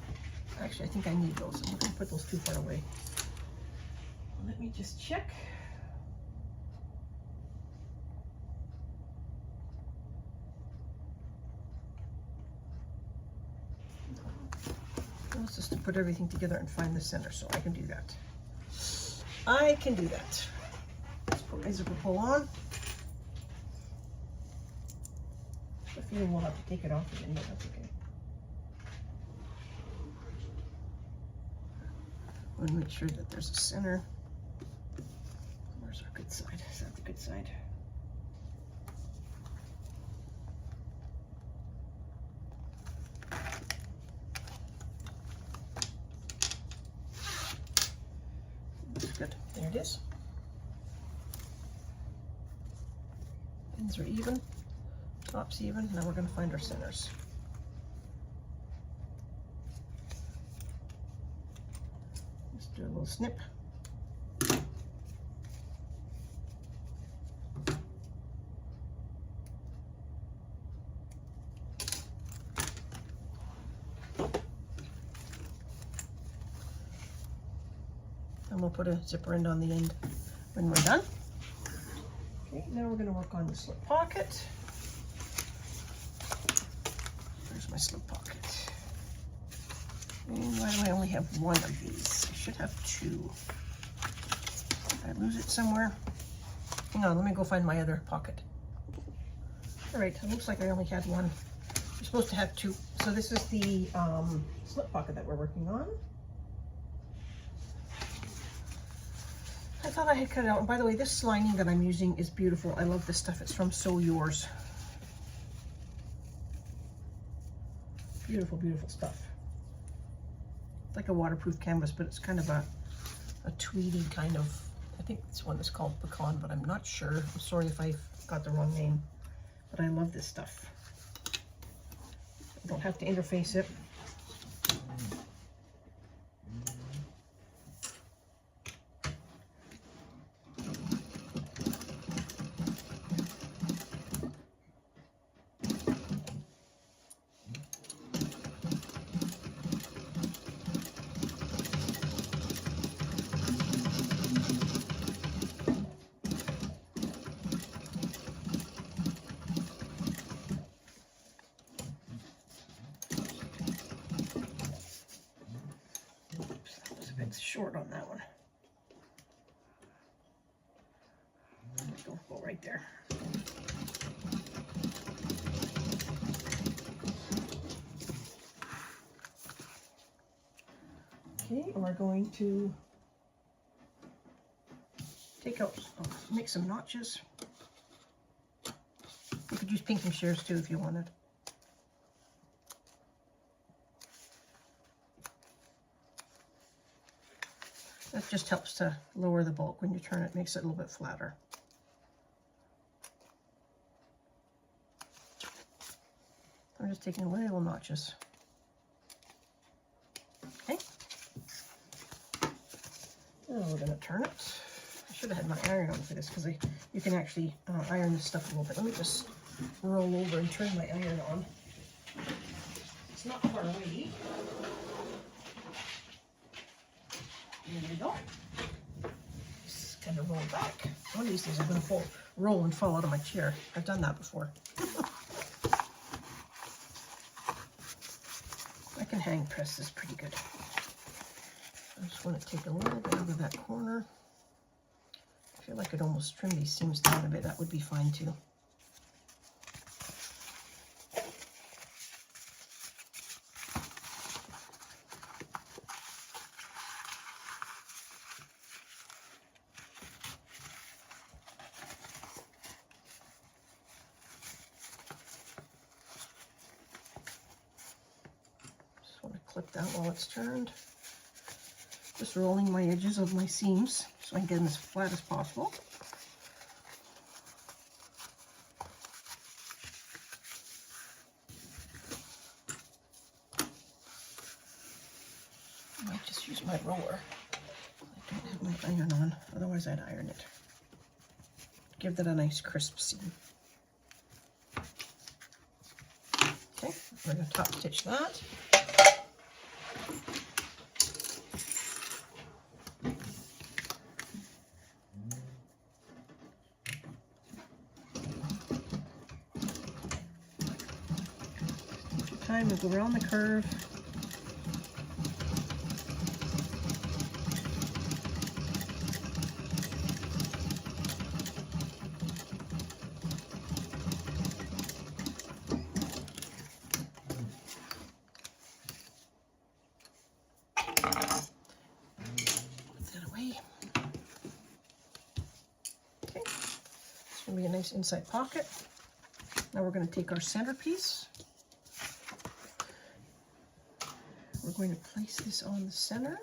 Actually, I think I need those. I'm not going to put those too far away. Let me just check. This is to put everything together and find the center, so I can do that. I can do that. Let's put my zipper pull on. I feel we'll have to take it off again, but that's okay. I want to make sure that there's a center. Where's our good side? Is that the good side? Good. There it is. Ends are even, top's even. Now we're going to find our centers. Let's do a little snip. And we'll put a zipper end on the end when we're done. Okay, now we're going to work on the slip pocket. There's my slip pocket. And why do I only have one of these? I should have two. Did I lose it somewhere? Hang on, let me go find my other pocket. All right, it looks like I only had one. You're supposed to have two. So this is the slip pocket that we're working on. I thought I had cut it out. And by the way, this lining that I'm using is beautiful. I love this stuff. It's from Sew Yours. Beautiful, beautiful stuff. It's like a waterproof canvas, but it's kind of a tweedy kind of, I think this one is called Pecan, but I'm not sure. I'm sorry if I got the wrong name, but I love this stuff. I don't have to interface it. Short on that one. Go right there. Okay, we're going to take out, make some notches. You could use pinking shears too if you wanted. That just helps to lower the bulk when you turn it, makes it a little bit flatter. I'm just taking little notches. Okay. Now we're going to turn it. I should have had my iron on for this because you can actually iron this stuff a little bit. Let me just roll over and turn my iron on. It's not far away. There we go. Just kind of roll back. One of these days I'm going to roll and fall out of my chair. I've done that before. I can hang press this pretty good. I just want to take a little bit out of that corner. I feel like I'd almost trim these seams down a bit. That would be fine too. Just want to clip that while it's turned. Just rolling my edges of my seams so I can get them as flat as possible. I might just use my roller. I don't have my iron on, otherwise I'd iron it. Give that a nice crisp seam. Okay, we're going to top stitch that. Time to go around the curve. Put that away. Okay, it's going to be a nice inside pocket. Now we're going to take our centerpiece. We're going to place this on the center.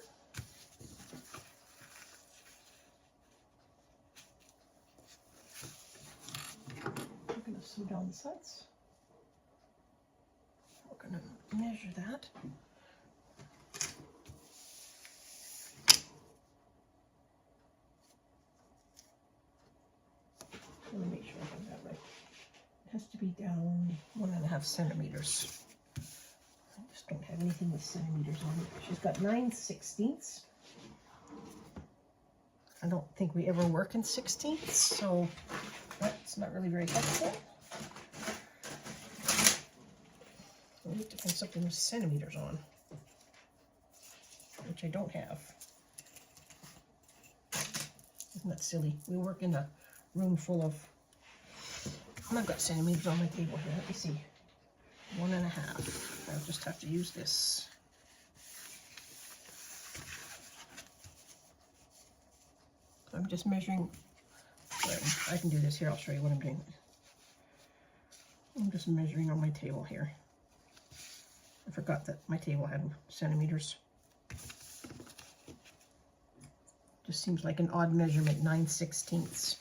We're going to sew down the sides. We're going to measure that. Let me make sure I have that right. It has to be down 1.5 centimeters. I just don't have anything with centimeters on it. She's got 9/16. I don't think we ever work in 16ths, so that's not really very helpful. I need to find something with centimeters on, which I don't have. Isn't that silly? We work in a room full of, and I've got centimeters on my table here. Let me see. 1.5. I'll just have to use this. I'm just measuring. I can do this here. I'll show you what I'm doing. I'm just measuring on my table here. I forgot that my table had centimeters. Just seems like an odd measurement, 9/16.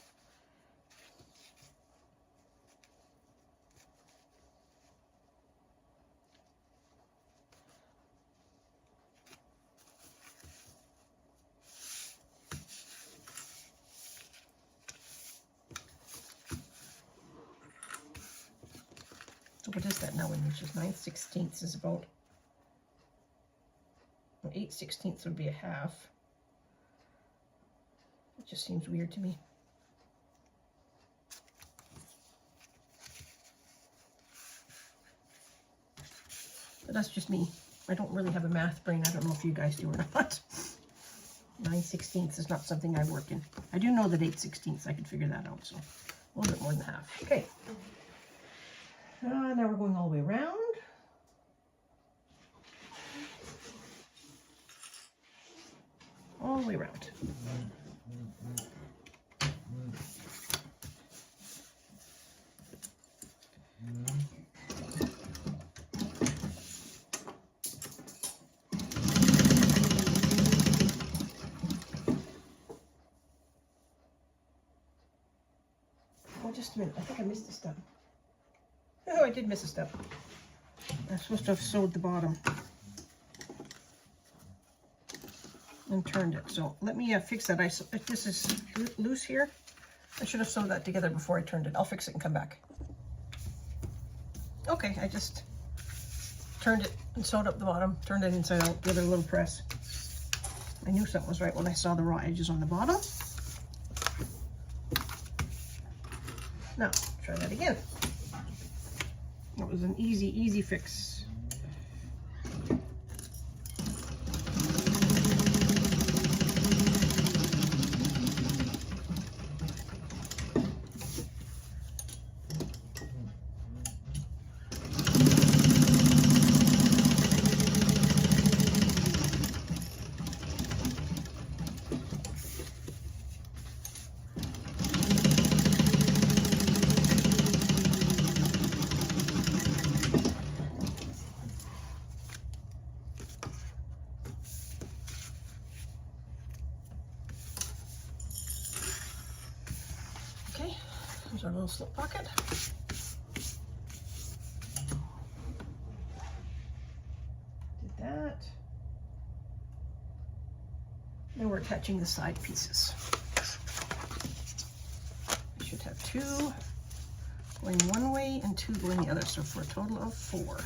So what is that now in inches? 9/16 is about, well, 8/16 would be a half. It just seems weird to me. But that's just me. I don't really have a math brain. I don't know if you guys do or not. 9/16 is not something I work in. I do know that 8/16, I could figure that out, so a little bit more than half. Okay. Now we're going all the way around. All the way around. Just a minute, I think I missed a step. Oh, I did miss a step. I'm supposed to have sewed the bottom and turned it. So let me fix that. If this is loose here, I should have sewed that together before I turned it. I'll fix it and come back. Okay, I just turned it and sewed up the bottom, turned it inside out, give it a little press. I knew something was right when I saw the raw edges on the bottom. Now, try that again. That was an easy fix. There's our little slip pocket. Did that. Now we're attaching the side pieces. We should have 2 going one way and 2 going the other, so for a total of 4.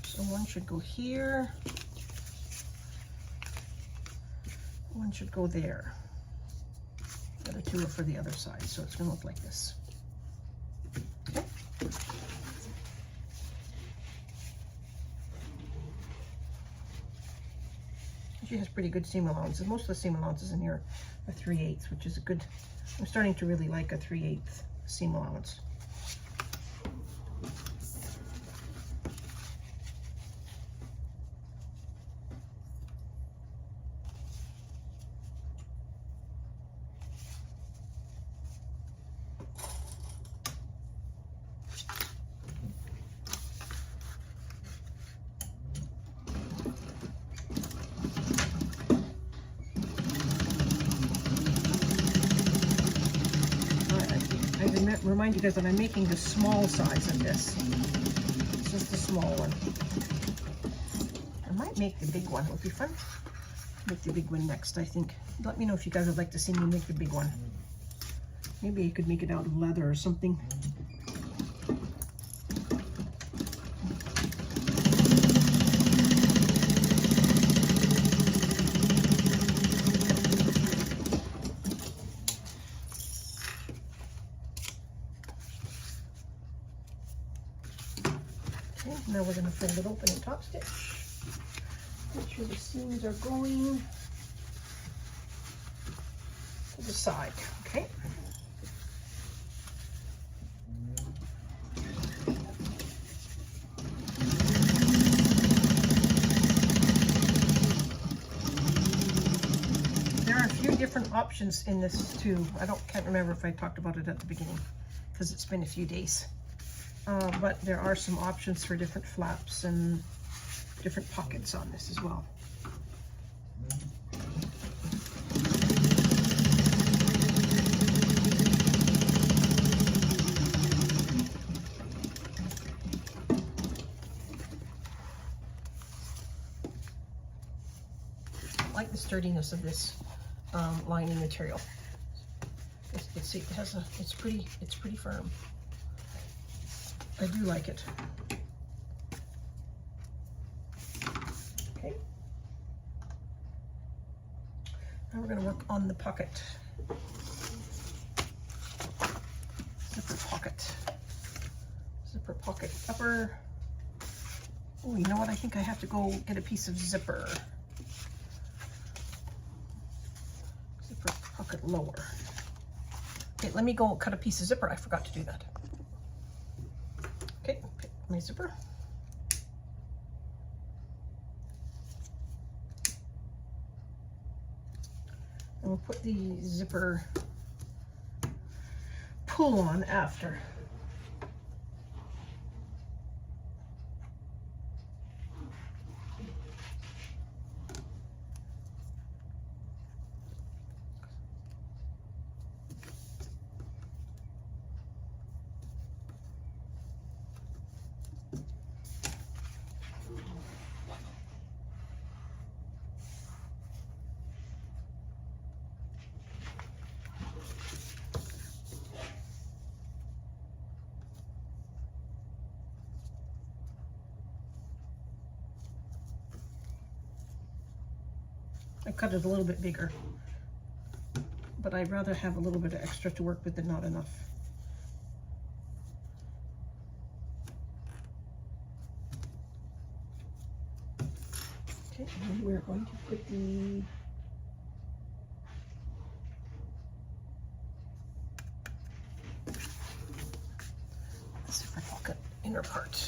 So one should go here. One should go there. The other 2 are for the other side, so it's going to look like this. Okay. She has pretty good seam allowances. Most of the seam allowances in here are 3/8, which is a good. I'm starting to really like a 3/8 seam allowance. Remind you guys that I'm making the small size of this. This is the small one. I might make the big one. It would be fun. Make the big one next, I think. Let me know if you guys would like to see me make the big one. Maybe you could make it out of leather or something. Now we're going to fold it open and top stitch. Make sure the seams are going to the side, okay? There are a few different options in this too. Can't remember if I talked about it at the beginning because it's been a few days. But there are some options for different flaps and different pockets on this as well. I like the sturdiness of this lining material. It's pretty firm. I do like it. Okay. Now we're going to work on the pocket. Zipper pocket. Zipper pocket upper. Oh, you know what? I think I have to go get a piece of zipper. Zipper pocket lower. Okay, let me go cut a piece of zipper. I forgot to do that. Okay, pick my zipper. And we'll put the zipper pull on after. I cut it a little bit bigger, but I'd rather have a little bit of extra to work with than not enough. Okay, and we're going to put the zipper pocket inner part.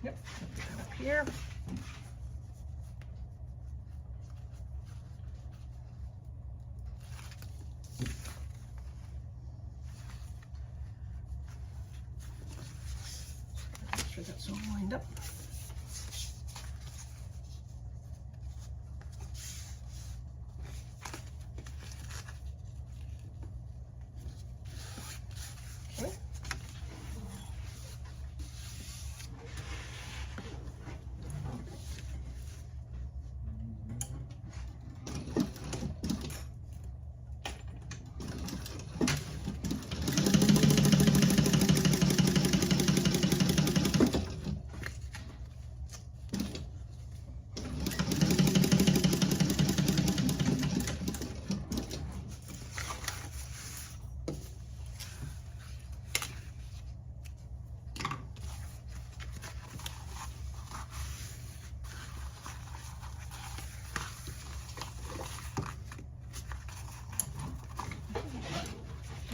Yep, put that up here. Make sure that's all lined up. Okay.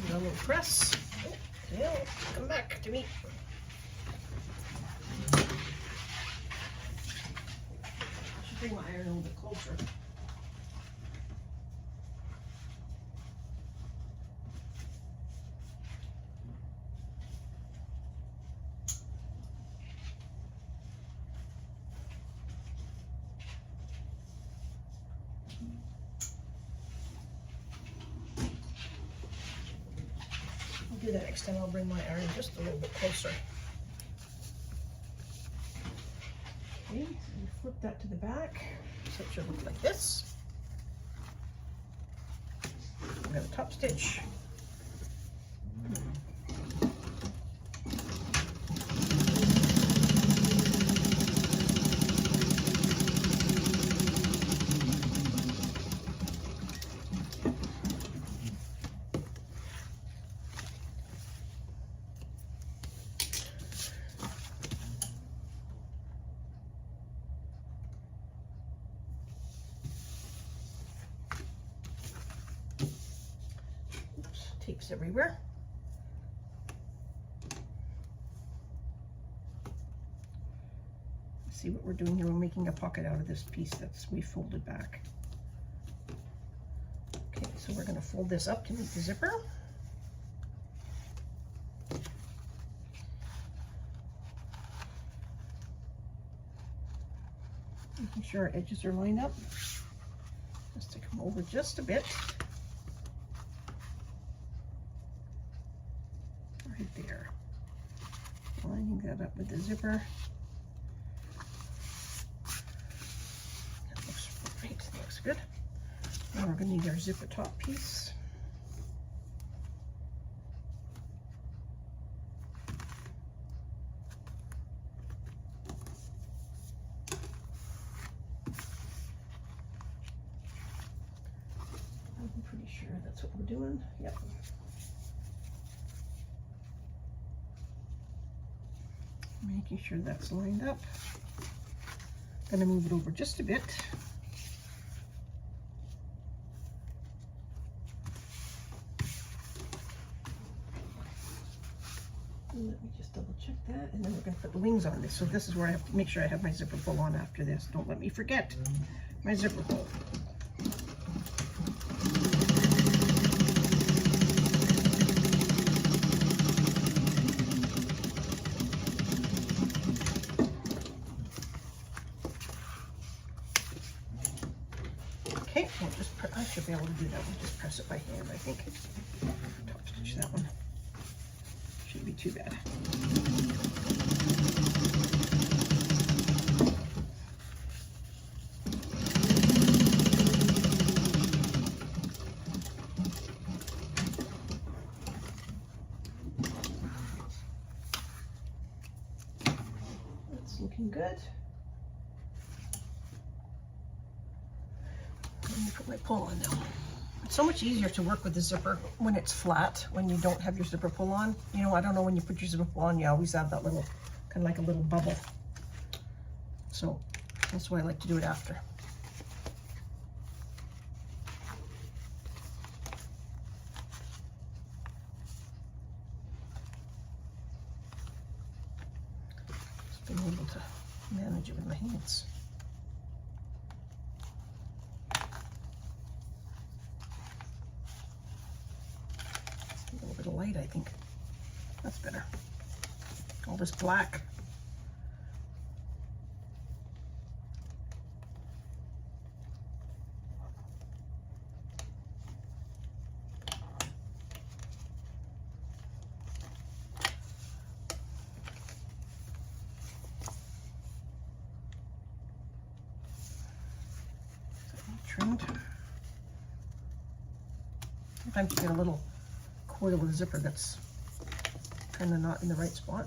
A little press. Yeah, come back to me. I should bring my iron a little bit closer. Do that next time. I'll bring my iron just a little bit closer. Okay, so you flip that to the back, so it should look like this. We have a top stitch. Tapes everywhere. See what we're doing here? We're making a pocket out of this piece that's we folded back. Okay, so we're going to fold this up to meet the zipper. Making sure our edges are lined up. Just to come over just a bit. Right there. Lining that up with the zipper. That looks great. That looks good. Now we're going to need our zipper top piece. I'm pretty sure that's what we're doing. Yep. Making sure that's lined up. Gonna move it over just a bit. And let me just double check that, and then we're gonna put the wings on this. So this is where I have to make sure I have my zipper pull on after this. Don't let me forget my zipper pull. Okay, we'll just I should be able to do that. We'll just press it by hand, I think. Top stitch that one. Shouldn't be too bad. That's looking good. Let me put my pull on now. It's so much easier to work with the zipper when it's flat, when you don't have your zipper pull on. You know, I don't know, when you put your zipper pull on, you always have that little, kind of like a little bubble. So that's why I like to do it after. Just being able to manage it with my hands. A little bit of light, I think. That's better. All this black. Trimmed. Sometimes you get a little coil of the zipper that's kind of not in the right spot.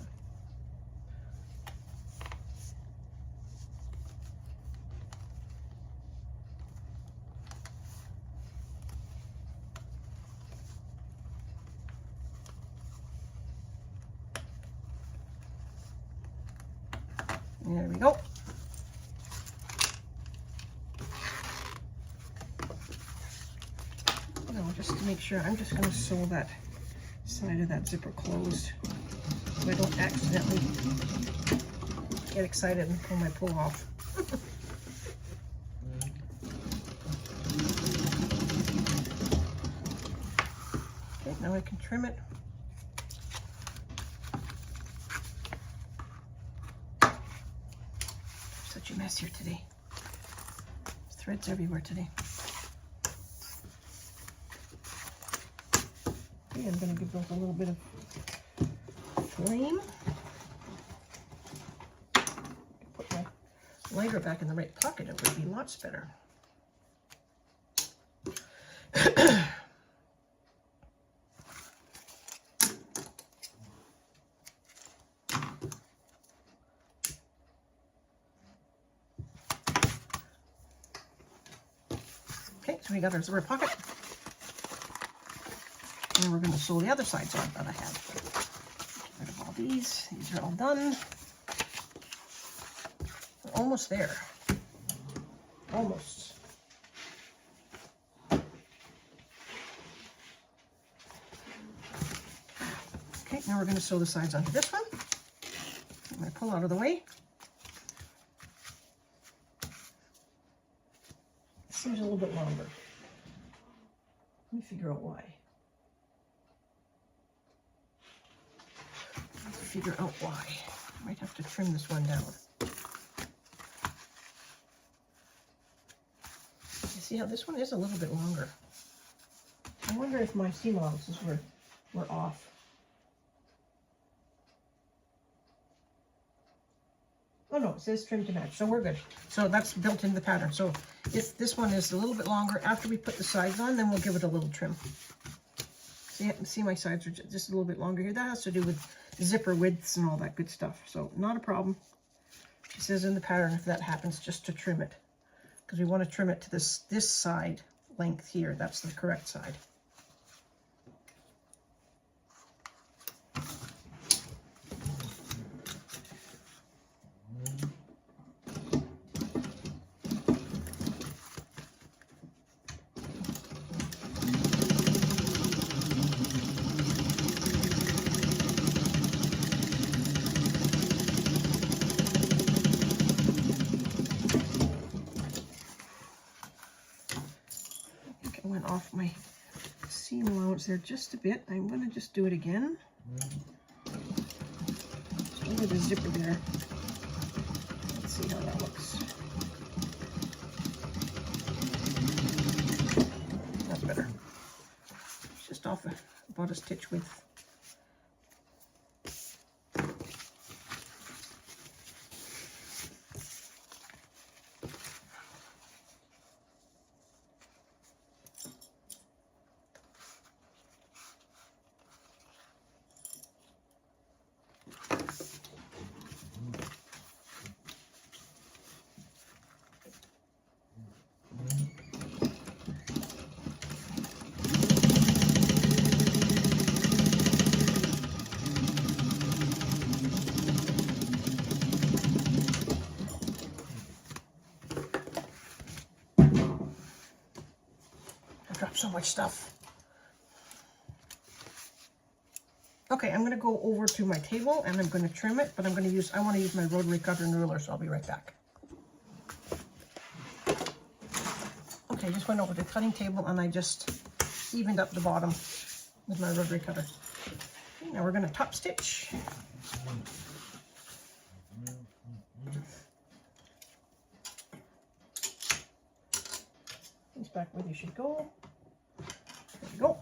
There we go. Now, just to make sure, I'm just going to sew that side of that zipper closed so I don't accidentally get excited and pull my pull off. Okay, now I can trim it. Such a mess here today. There's threads everywhere today. Okay, I'm going to give those a little bit of flame. Put my lighter back in the right pocket, it would be lots better. Okay, so we got our zipper pocket. And we're going to sew the other sides on that I had. Get rid of all these. These are all done. We're almost there. Almost. Okay, now we're going to sew the sides onto this one. Get my pull out of the way. This seems a little bit longer. Let me figure out why. Figure out why. I might have to trim this one down. You see how this one is a little bit longer. I wonder if my seam allowances were off. Oh no, it says trim to match, so we're good. So that's built in the pattern. So if this one is a little bit longer, after we put the sides on, then we'll give it a little trim. See, my sides are just a little bit longer here. That has to do with zipper widths and all that good stuff. So not a problem. It says in the pattern if that happens, just to trim it, because we want to trim it to this side length here. That's the correct side. Off my seam allowance there just a bit. I'm going to just do it again. Just over the zipper there. Let's see how that looks. That's better. It's just off about a stitch width. dropped so much stuff. Okay, I'm gonna go over to my table and I'm gonna trim it, but I want to use my rotary cutter and ruler, so I'll be right back. Okay, I just went over to the cutting table and I just evened up the bottom with my rotary cutter. Okay, now we're gonna top stitch. It's back where you should go. There we go.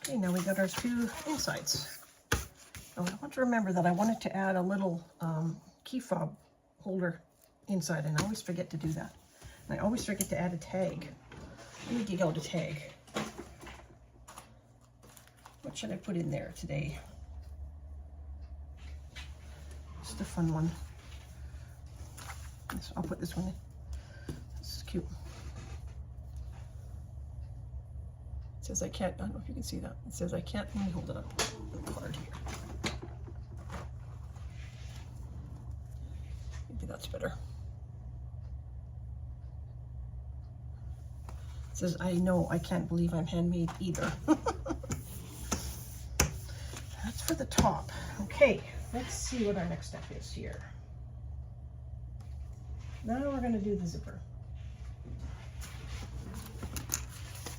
Okay, now we got our two insides. Oh, I want to remember that I wanted to add a little key fob holder inside, and I always forget to do that. And I always forget to add a tag. Let me dig out a tag. What should I put in there today? Just a fun one. So I'll put this one in. This is cute. It says I can't, I don't know if you can see that. It says I can't, let me hold it up. Card here. Maybe that's better. It says, I know, I can't believe I'm handmade either. That's for the top. Okay, let's see what our next step is here. Now we're going to do the zipper.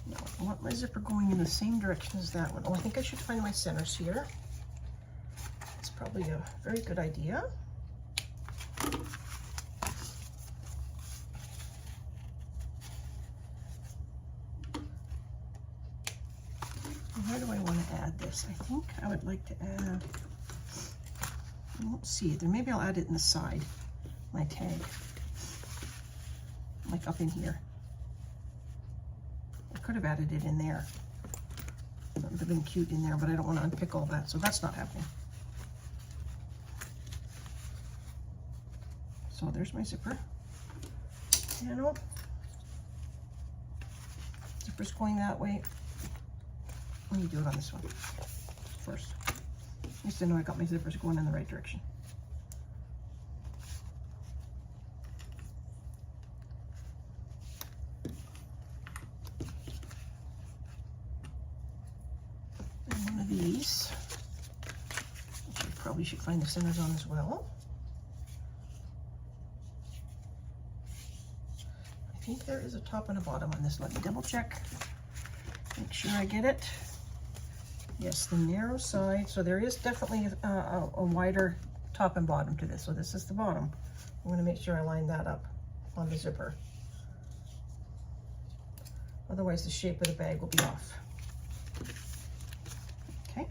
Now, I want my zipper going in the same direction as that one. Oh, I think I should find my centers here. It's probably a very good idea. Where do I want to add this? I think I would like to add, I won't see it there. Maybe I'll add it in the side, my tag, like up in here. I could have added it in there. That would have been cute in there, but I don't want to unpick all that, so that's not happening. So there's my zipper. Panel. Zipper's going that way. Let me do it on this one first. At least I know I got my zippers going in the right direction. And one of these, which I probably should find the centers on as well. I think there is a top and a bottom on this. Let me double check. Make sure I get it. Yes, the narrow side. So there is definitely a wider top and bottom to this. So this is the bottom. I'm going to make sure I line that up on the zipper. Otherwise the shape of the bag will be off. Okay.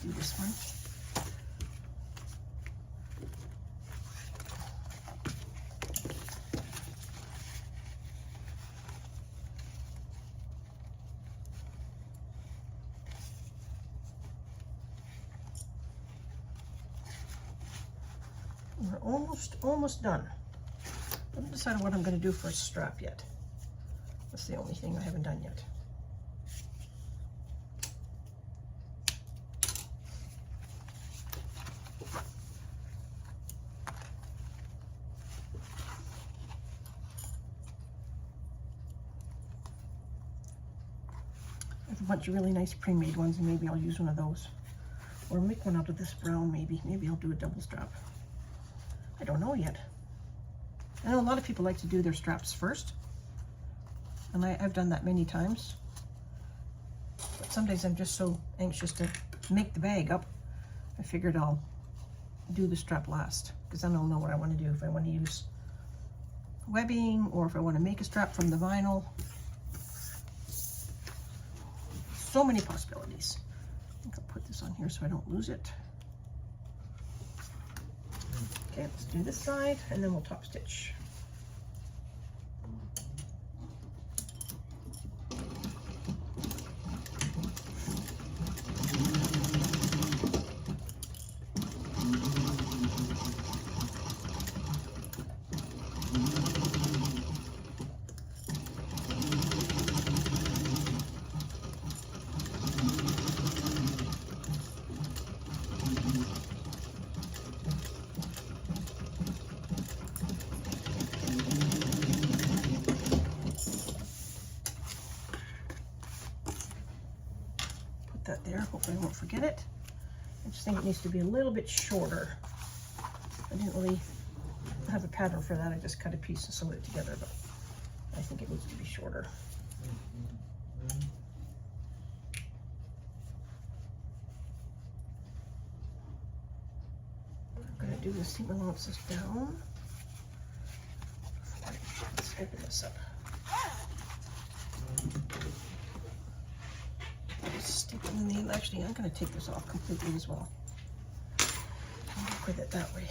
Do this one. We're almost done. I haven't decided what I'm going to do for a strap yet. That's the only thing I haven't done yet. I have a bunch of really nice pre-made ones, and maybe I'll use one of those. Or make one out of this brown, maybe. Maybe I'll do a double strap. I don't know yet. I know a lot of people like to do their straps first, and I've done that many times. But some days I'm just so anxious to make the bag up, I figured I'll do the strap last, because then I'll know what I want to do, if I want to use webbing or if I want to make a strap from the vinyl. So many possibilities. I think I'll put this on here so I don't lose it. Okay, let's do this side and then we'll top stitch. That there, hopefully I won't forget it. I just think it needs to be a little bit shorter. I didn't really have a pattern for that, I just cut a piece and sewed it together, but I think it needs to be shorter. I'm going to do the seam allowances down. Let's open this up. And then actually, I'm going to take this off completely as well. I'll work with it that way.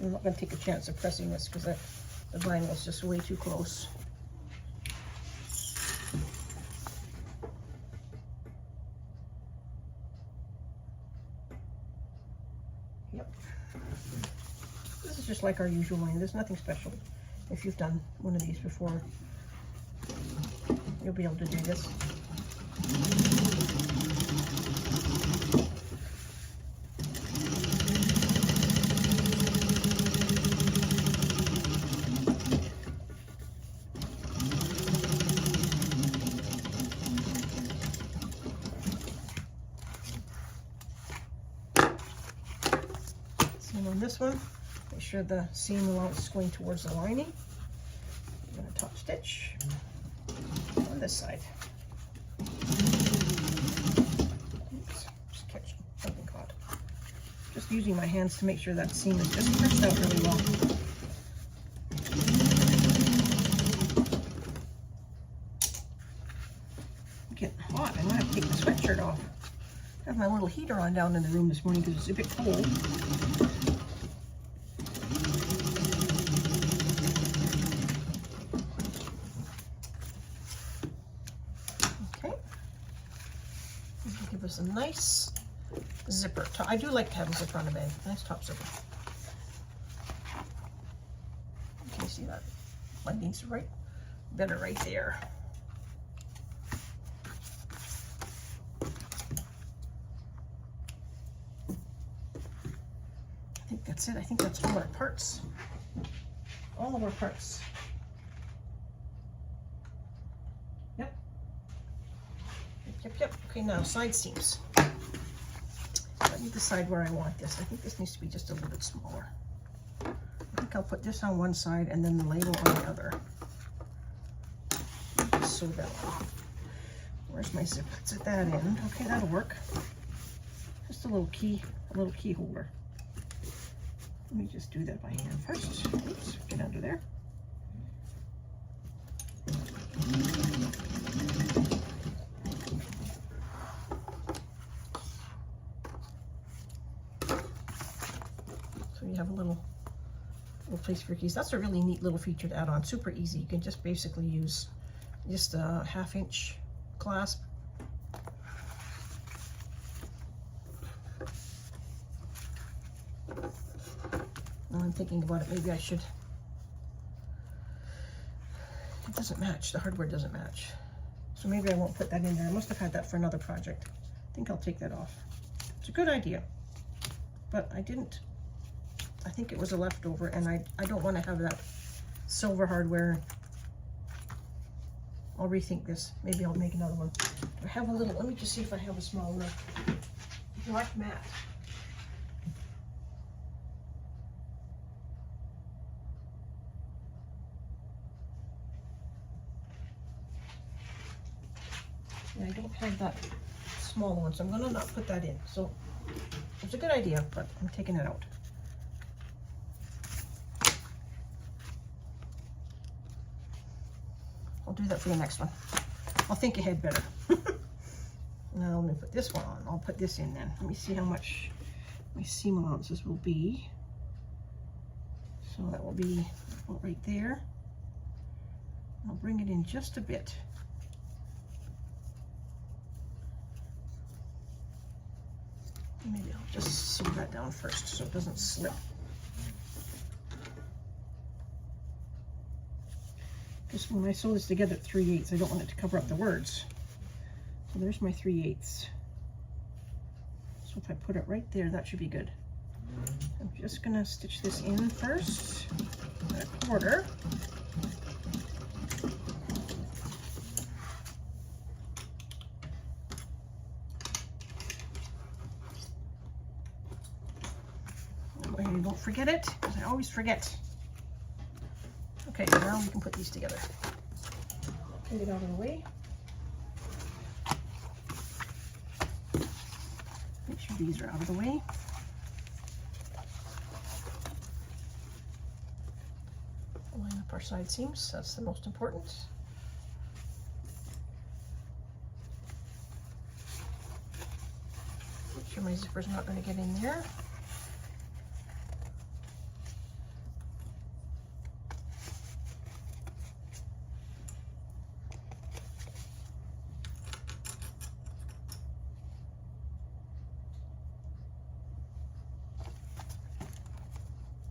I'm not going to take a chance of pressing this because the vinyl is just way too close. Yep. This is just like our usual line. There's nothing special. If you've done one of these before, you'll be able to do this. Same on this one. Make sure the seam allowance is going towards the lining. I'm going to top stitch on this side. Oops, just catch something caught. Just using my hands to make sure that seam is just pressed out really well. I'm getting hot. I'm going to have to take the sweatshirt off. I have my little heater on down in the room this morning because it's a bit cold. Give us a nice zipper. I do like to have a zipper on a bag. Nice top zipper. Can you see that? Binding's right better right there. I think that's it. I think that's all our parts. All of our parts. Yep. Okay, now side seams. Let me decide where I want this. I think this needs to be just a little bit smaller. I think I'll put this on one side and then the label on the other. Just sew that on. Where's my zipper? It's at that end. Okay, that'll work. Just a little key holder. Let me just do that by hand first. Oops, get under there. You have a little place for keys. That's a really neat little feature to add on. Super easy. You can just basically use just a 1/2 inch clasp Now I'm thinking about it, maybe I should. It doesn't match, the hardware doesn't match. So maybe I won't put that in there. I must have had that for another project. I think I'll take that off. It's a good idea, but I didn't. I think it was a leftover, and I don't want to have that silver hardware. I'll rethink this. Maybe I'll make another one. I have a little, let me just see if I have a small enough black mat. Yeah, I don't have that small one, so I'm gonna not put that in. So it's a good idea, but I'm taking it out. I'll do that for the next one. I'll think ahead better. Now let me put this one on. I'll put this in then. Let me see how much my seam allowances will be. So that will be right there. I'll bring it in just a bit. Maybe I'll just sew that down first so it doesn't slip. Because when I sew this together at 3/8, I don't want it to cover up the words. So there's my 3/8. So if I put it right there, that should be good. I'm just gonna stitch this in first at 1/4. And don't forget it, because I always forget. Okay, now we can put these together. Get it out of the way. Make sure these are out of the way. Line up our side seams, that's the most important. Make sure my zipper's not going to get in there.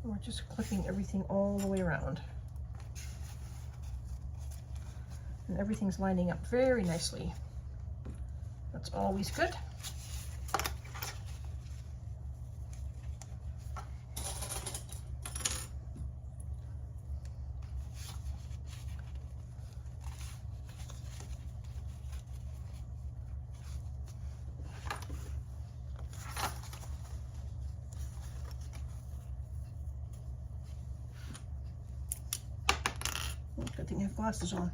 We're just clipping everything all the way around. And everything's lining up very nicely. That's always good. Good thing I have glasses on.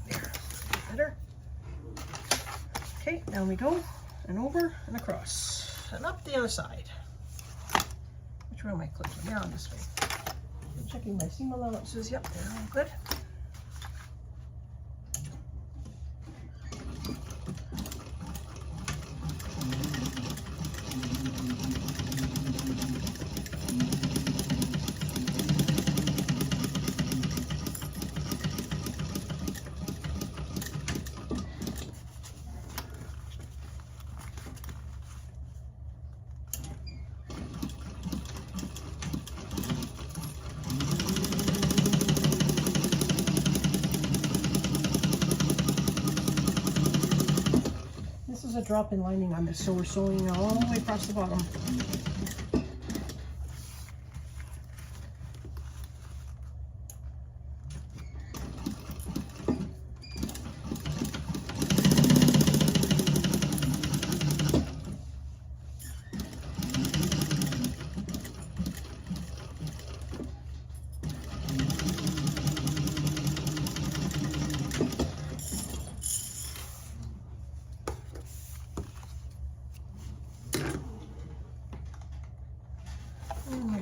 There, better. Okay, down we go, and over and across, and up the other side. Which way am I clicking? Yeah, on this way. Checking my seam allowances. Yep, they're all good. A drop-in lining on this, so we're sewing all the way across the bottom.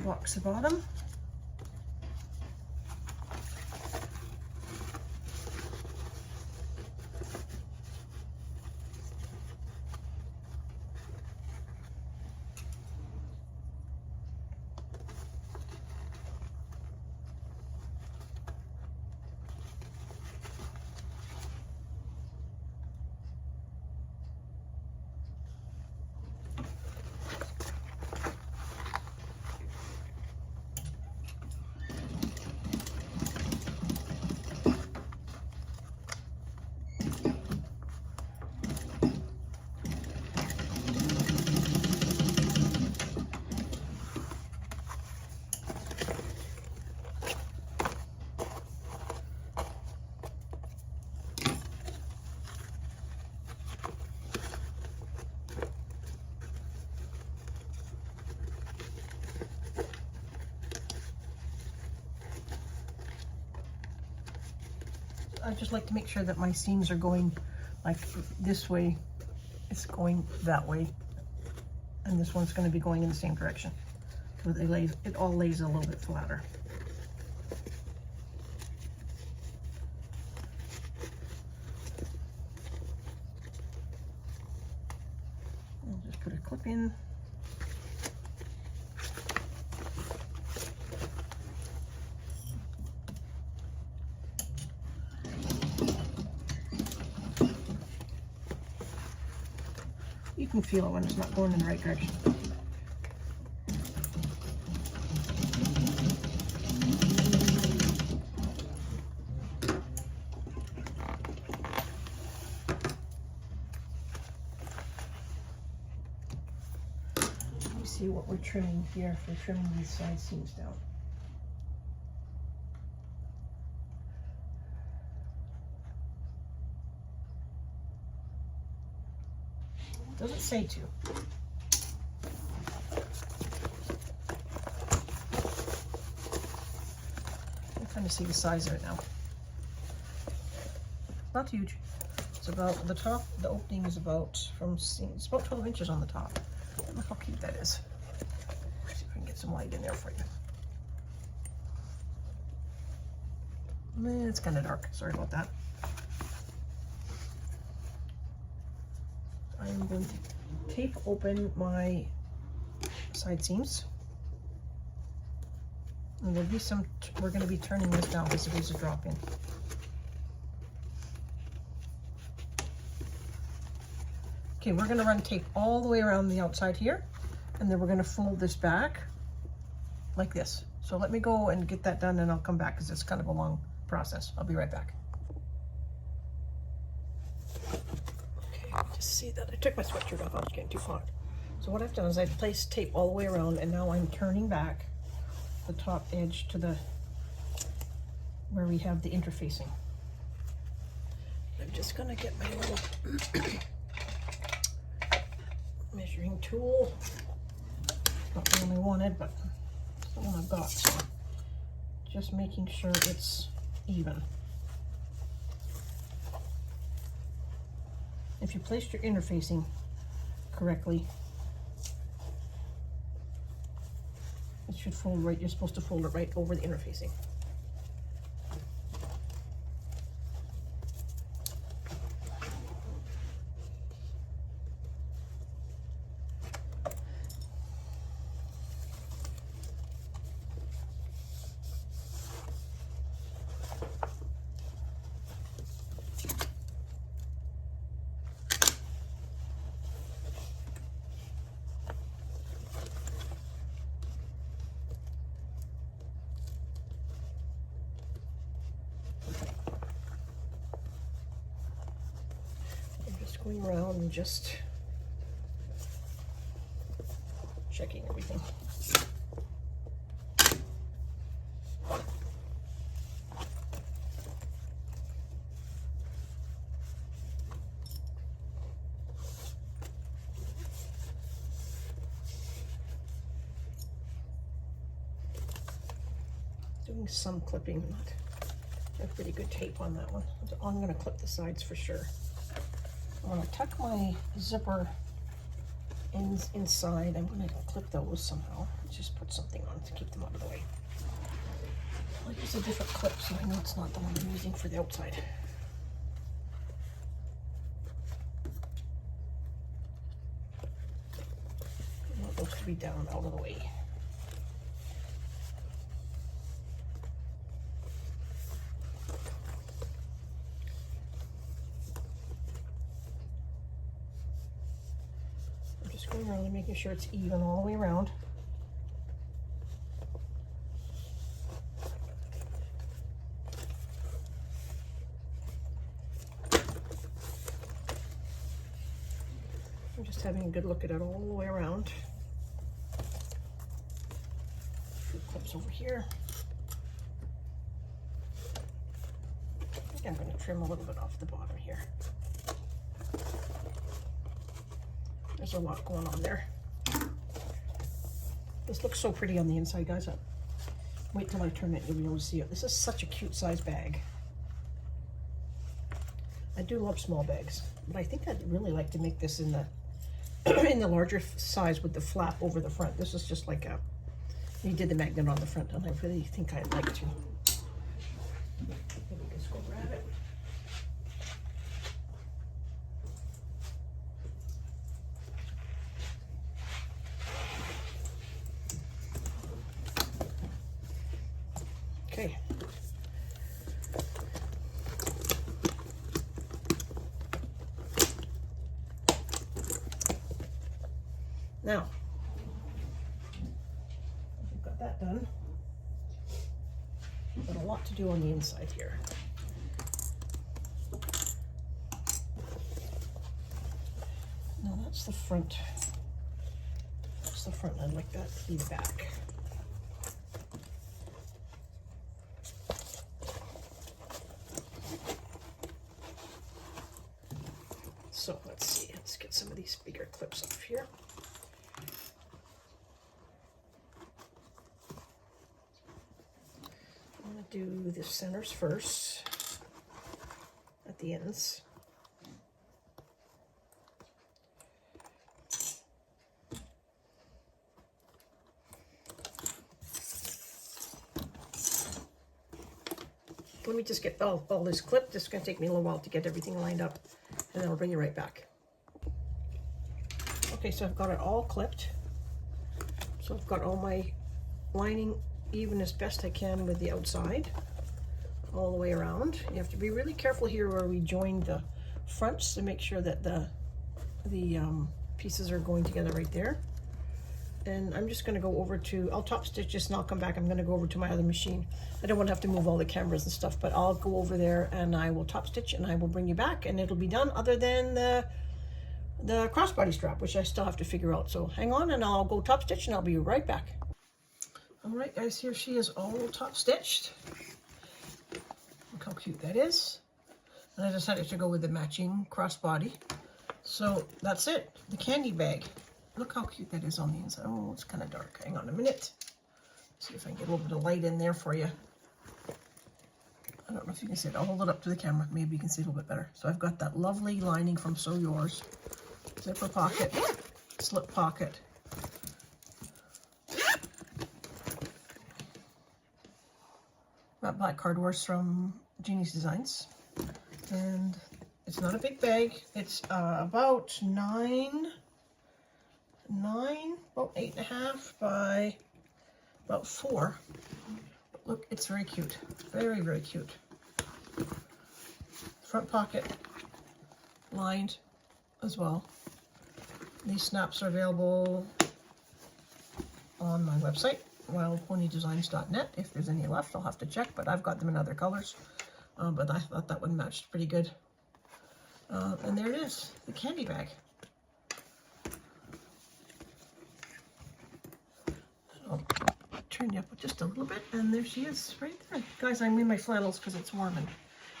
Box the bottom. I just like to make sure that my seams are going like this way. It's going that way. And this one's going to be going in the same direction. So it all lays a little bit flatter. I'll just put a clip in. You can feel it when it's not going in the right direction. Let me see what we're trimming here. If we're trimming these side seams down. Doesn't say to. I'm trying to see the size of it now. Not huge. It's about the top. The opening is about it's about 12 inches on the top. Look how cute that is. Let's see if I can get some light in there for you. It's kind of dark. Sorry about that. I'm going to tape open my side seams. And there'll be we're going to be turning this down because there's a drop in. Okay, we're going to run tape all the way around the outside here, and then we're going to fold this back like this. So let me go and get that done and I'll come back because it's kind of a long process. I'll be right back. Just see that I took my sweatshirt off. I was getting too hot. So what I've done is I've placed tape all the way around, and now I'm turning back the top edge to where we have the interfacing. I'm just gonna get my little measuring tool. Not the one I wanted, but it's the one I've got. So just making sure it's even. If you placed your interfacing correctly, it should fold right. You're supposed to fold it right over the interfacing. Going around and just checking everything. Doing some clipping, not a pretty good tape on that one. I'm going to clip the sides for sure. I'm going to tuck my zipper ends inside. I'm going to clip those somehow. Just put something on to keep them out of the way. I'll use a different clip so I know it's not the one I'm using for the outside. I want those to be down out of the way. Going around and making sure it's even all the way around. I'm just having a good look at it all the way around. A few clips over here. I think I'm going to trim a little bit off the bottom here. There's a lot going on there. This looks so pretty on the inside, guys. Wait till I turn it, you'll be able to see it. This is such a cute size bag. I do love small bags, but I think I'd really like to make this in the in the larger size with the flap over the front. This is just like a, you did the magnet on the front, and I really think I'd like to. Let me just go grab it. Okay. Now, we've got that done. Got a lot to do on the inside here. Now that's the front. That's the front. I'd like that to be the back. So let's see. Let's get some of these bigger clips off here. Do the centers first at the ends. Let me just get all this clipped. This is going to take me a little while to get everything lined up, and then I'll bring you right back. Okay, so I've got it all clipped. So I've got all my lining even as best I can with the outside all the way around. You have to be really careful here where we join the fronts to make sure that the pieces are going together right there. And I'm just going to go over to, I'll top stitch this and I'll come back. I'm going to go over to my other machine. I don't want to have to move all the cameras and stuff, but I'll go over there and I will top stitch and I will bring you back, and it'll be done other than the crossbody strap, which I still have to figure out. So hang on and I'll go top stitch and I'll be right back. All right, guys, here she is all top stitched. Look how cute that is. And I decided to go with the matching crossbody. So that's it, the candy bag. Look how cute that is on the inside. Oh, it's kind of dark. Hang on a minute. See if I can get a little bit of light in there for you. I don't know if you can see it. I'll hold it up to the camera. Maybe you can see it a little bit better. So I've got that lovely lining from Sew Yours. Zipper pocket, slip pocket. Got black card horse from Jeannie's Designs. And it's not a big bag. It's about 8.5 by about 4. But look, it's very cute. Very, very cute. Front pocket lined as well. These snaps are available on my website, wildponydesigns.net. If there's any left, I'll have to check, but I've got them in other colors. But I thought that one matched pretty good. And there it is, the candy bag. I'll turn you up just a little bit, and there she is, right there. Guys, I'm in my flannels because it's warm and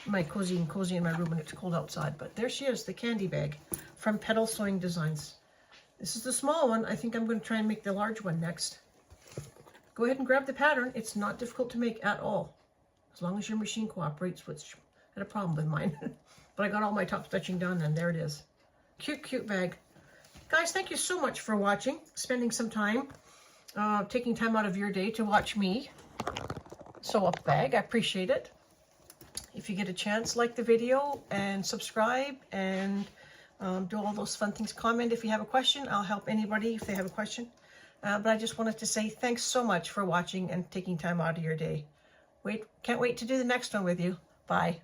my cozy in my room and it's cold outside. But there she is, the candy bag from Petal Sewing Designs. This is the small one. I think I'm going to try and make the large one next. Go ahead and grab the pattern. It's not difficult to make at all, as long as your machine cooperates, which I had a problem with mine. But I got all my top stitching done, and there it is. Cute, cute bag. Guys, thank you so much for watching, spending some time, taking time out of your day to watch me sew up a bag. I appreciate it. If you get a chance, like the video and subscribe and do all those fun things. Comment if you have a question. I'll help anybody if they have a question. But I just wanted to say thanks so much for watching and taking time out of your day. Can't wait to do the next one with you. Bye.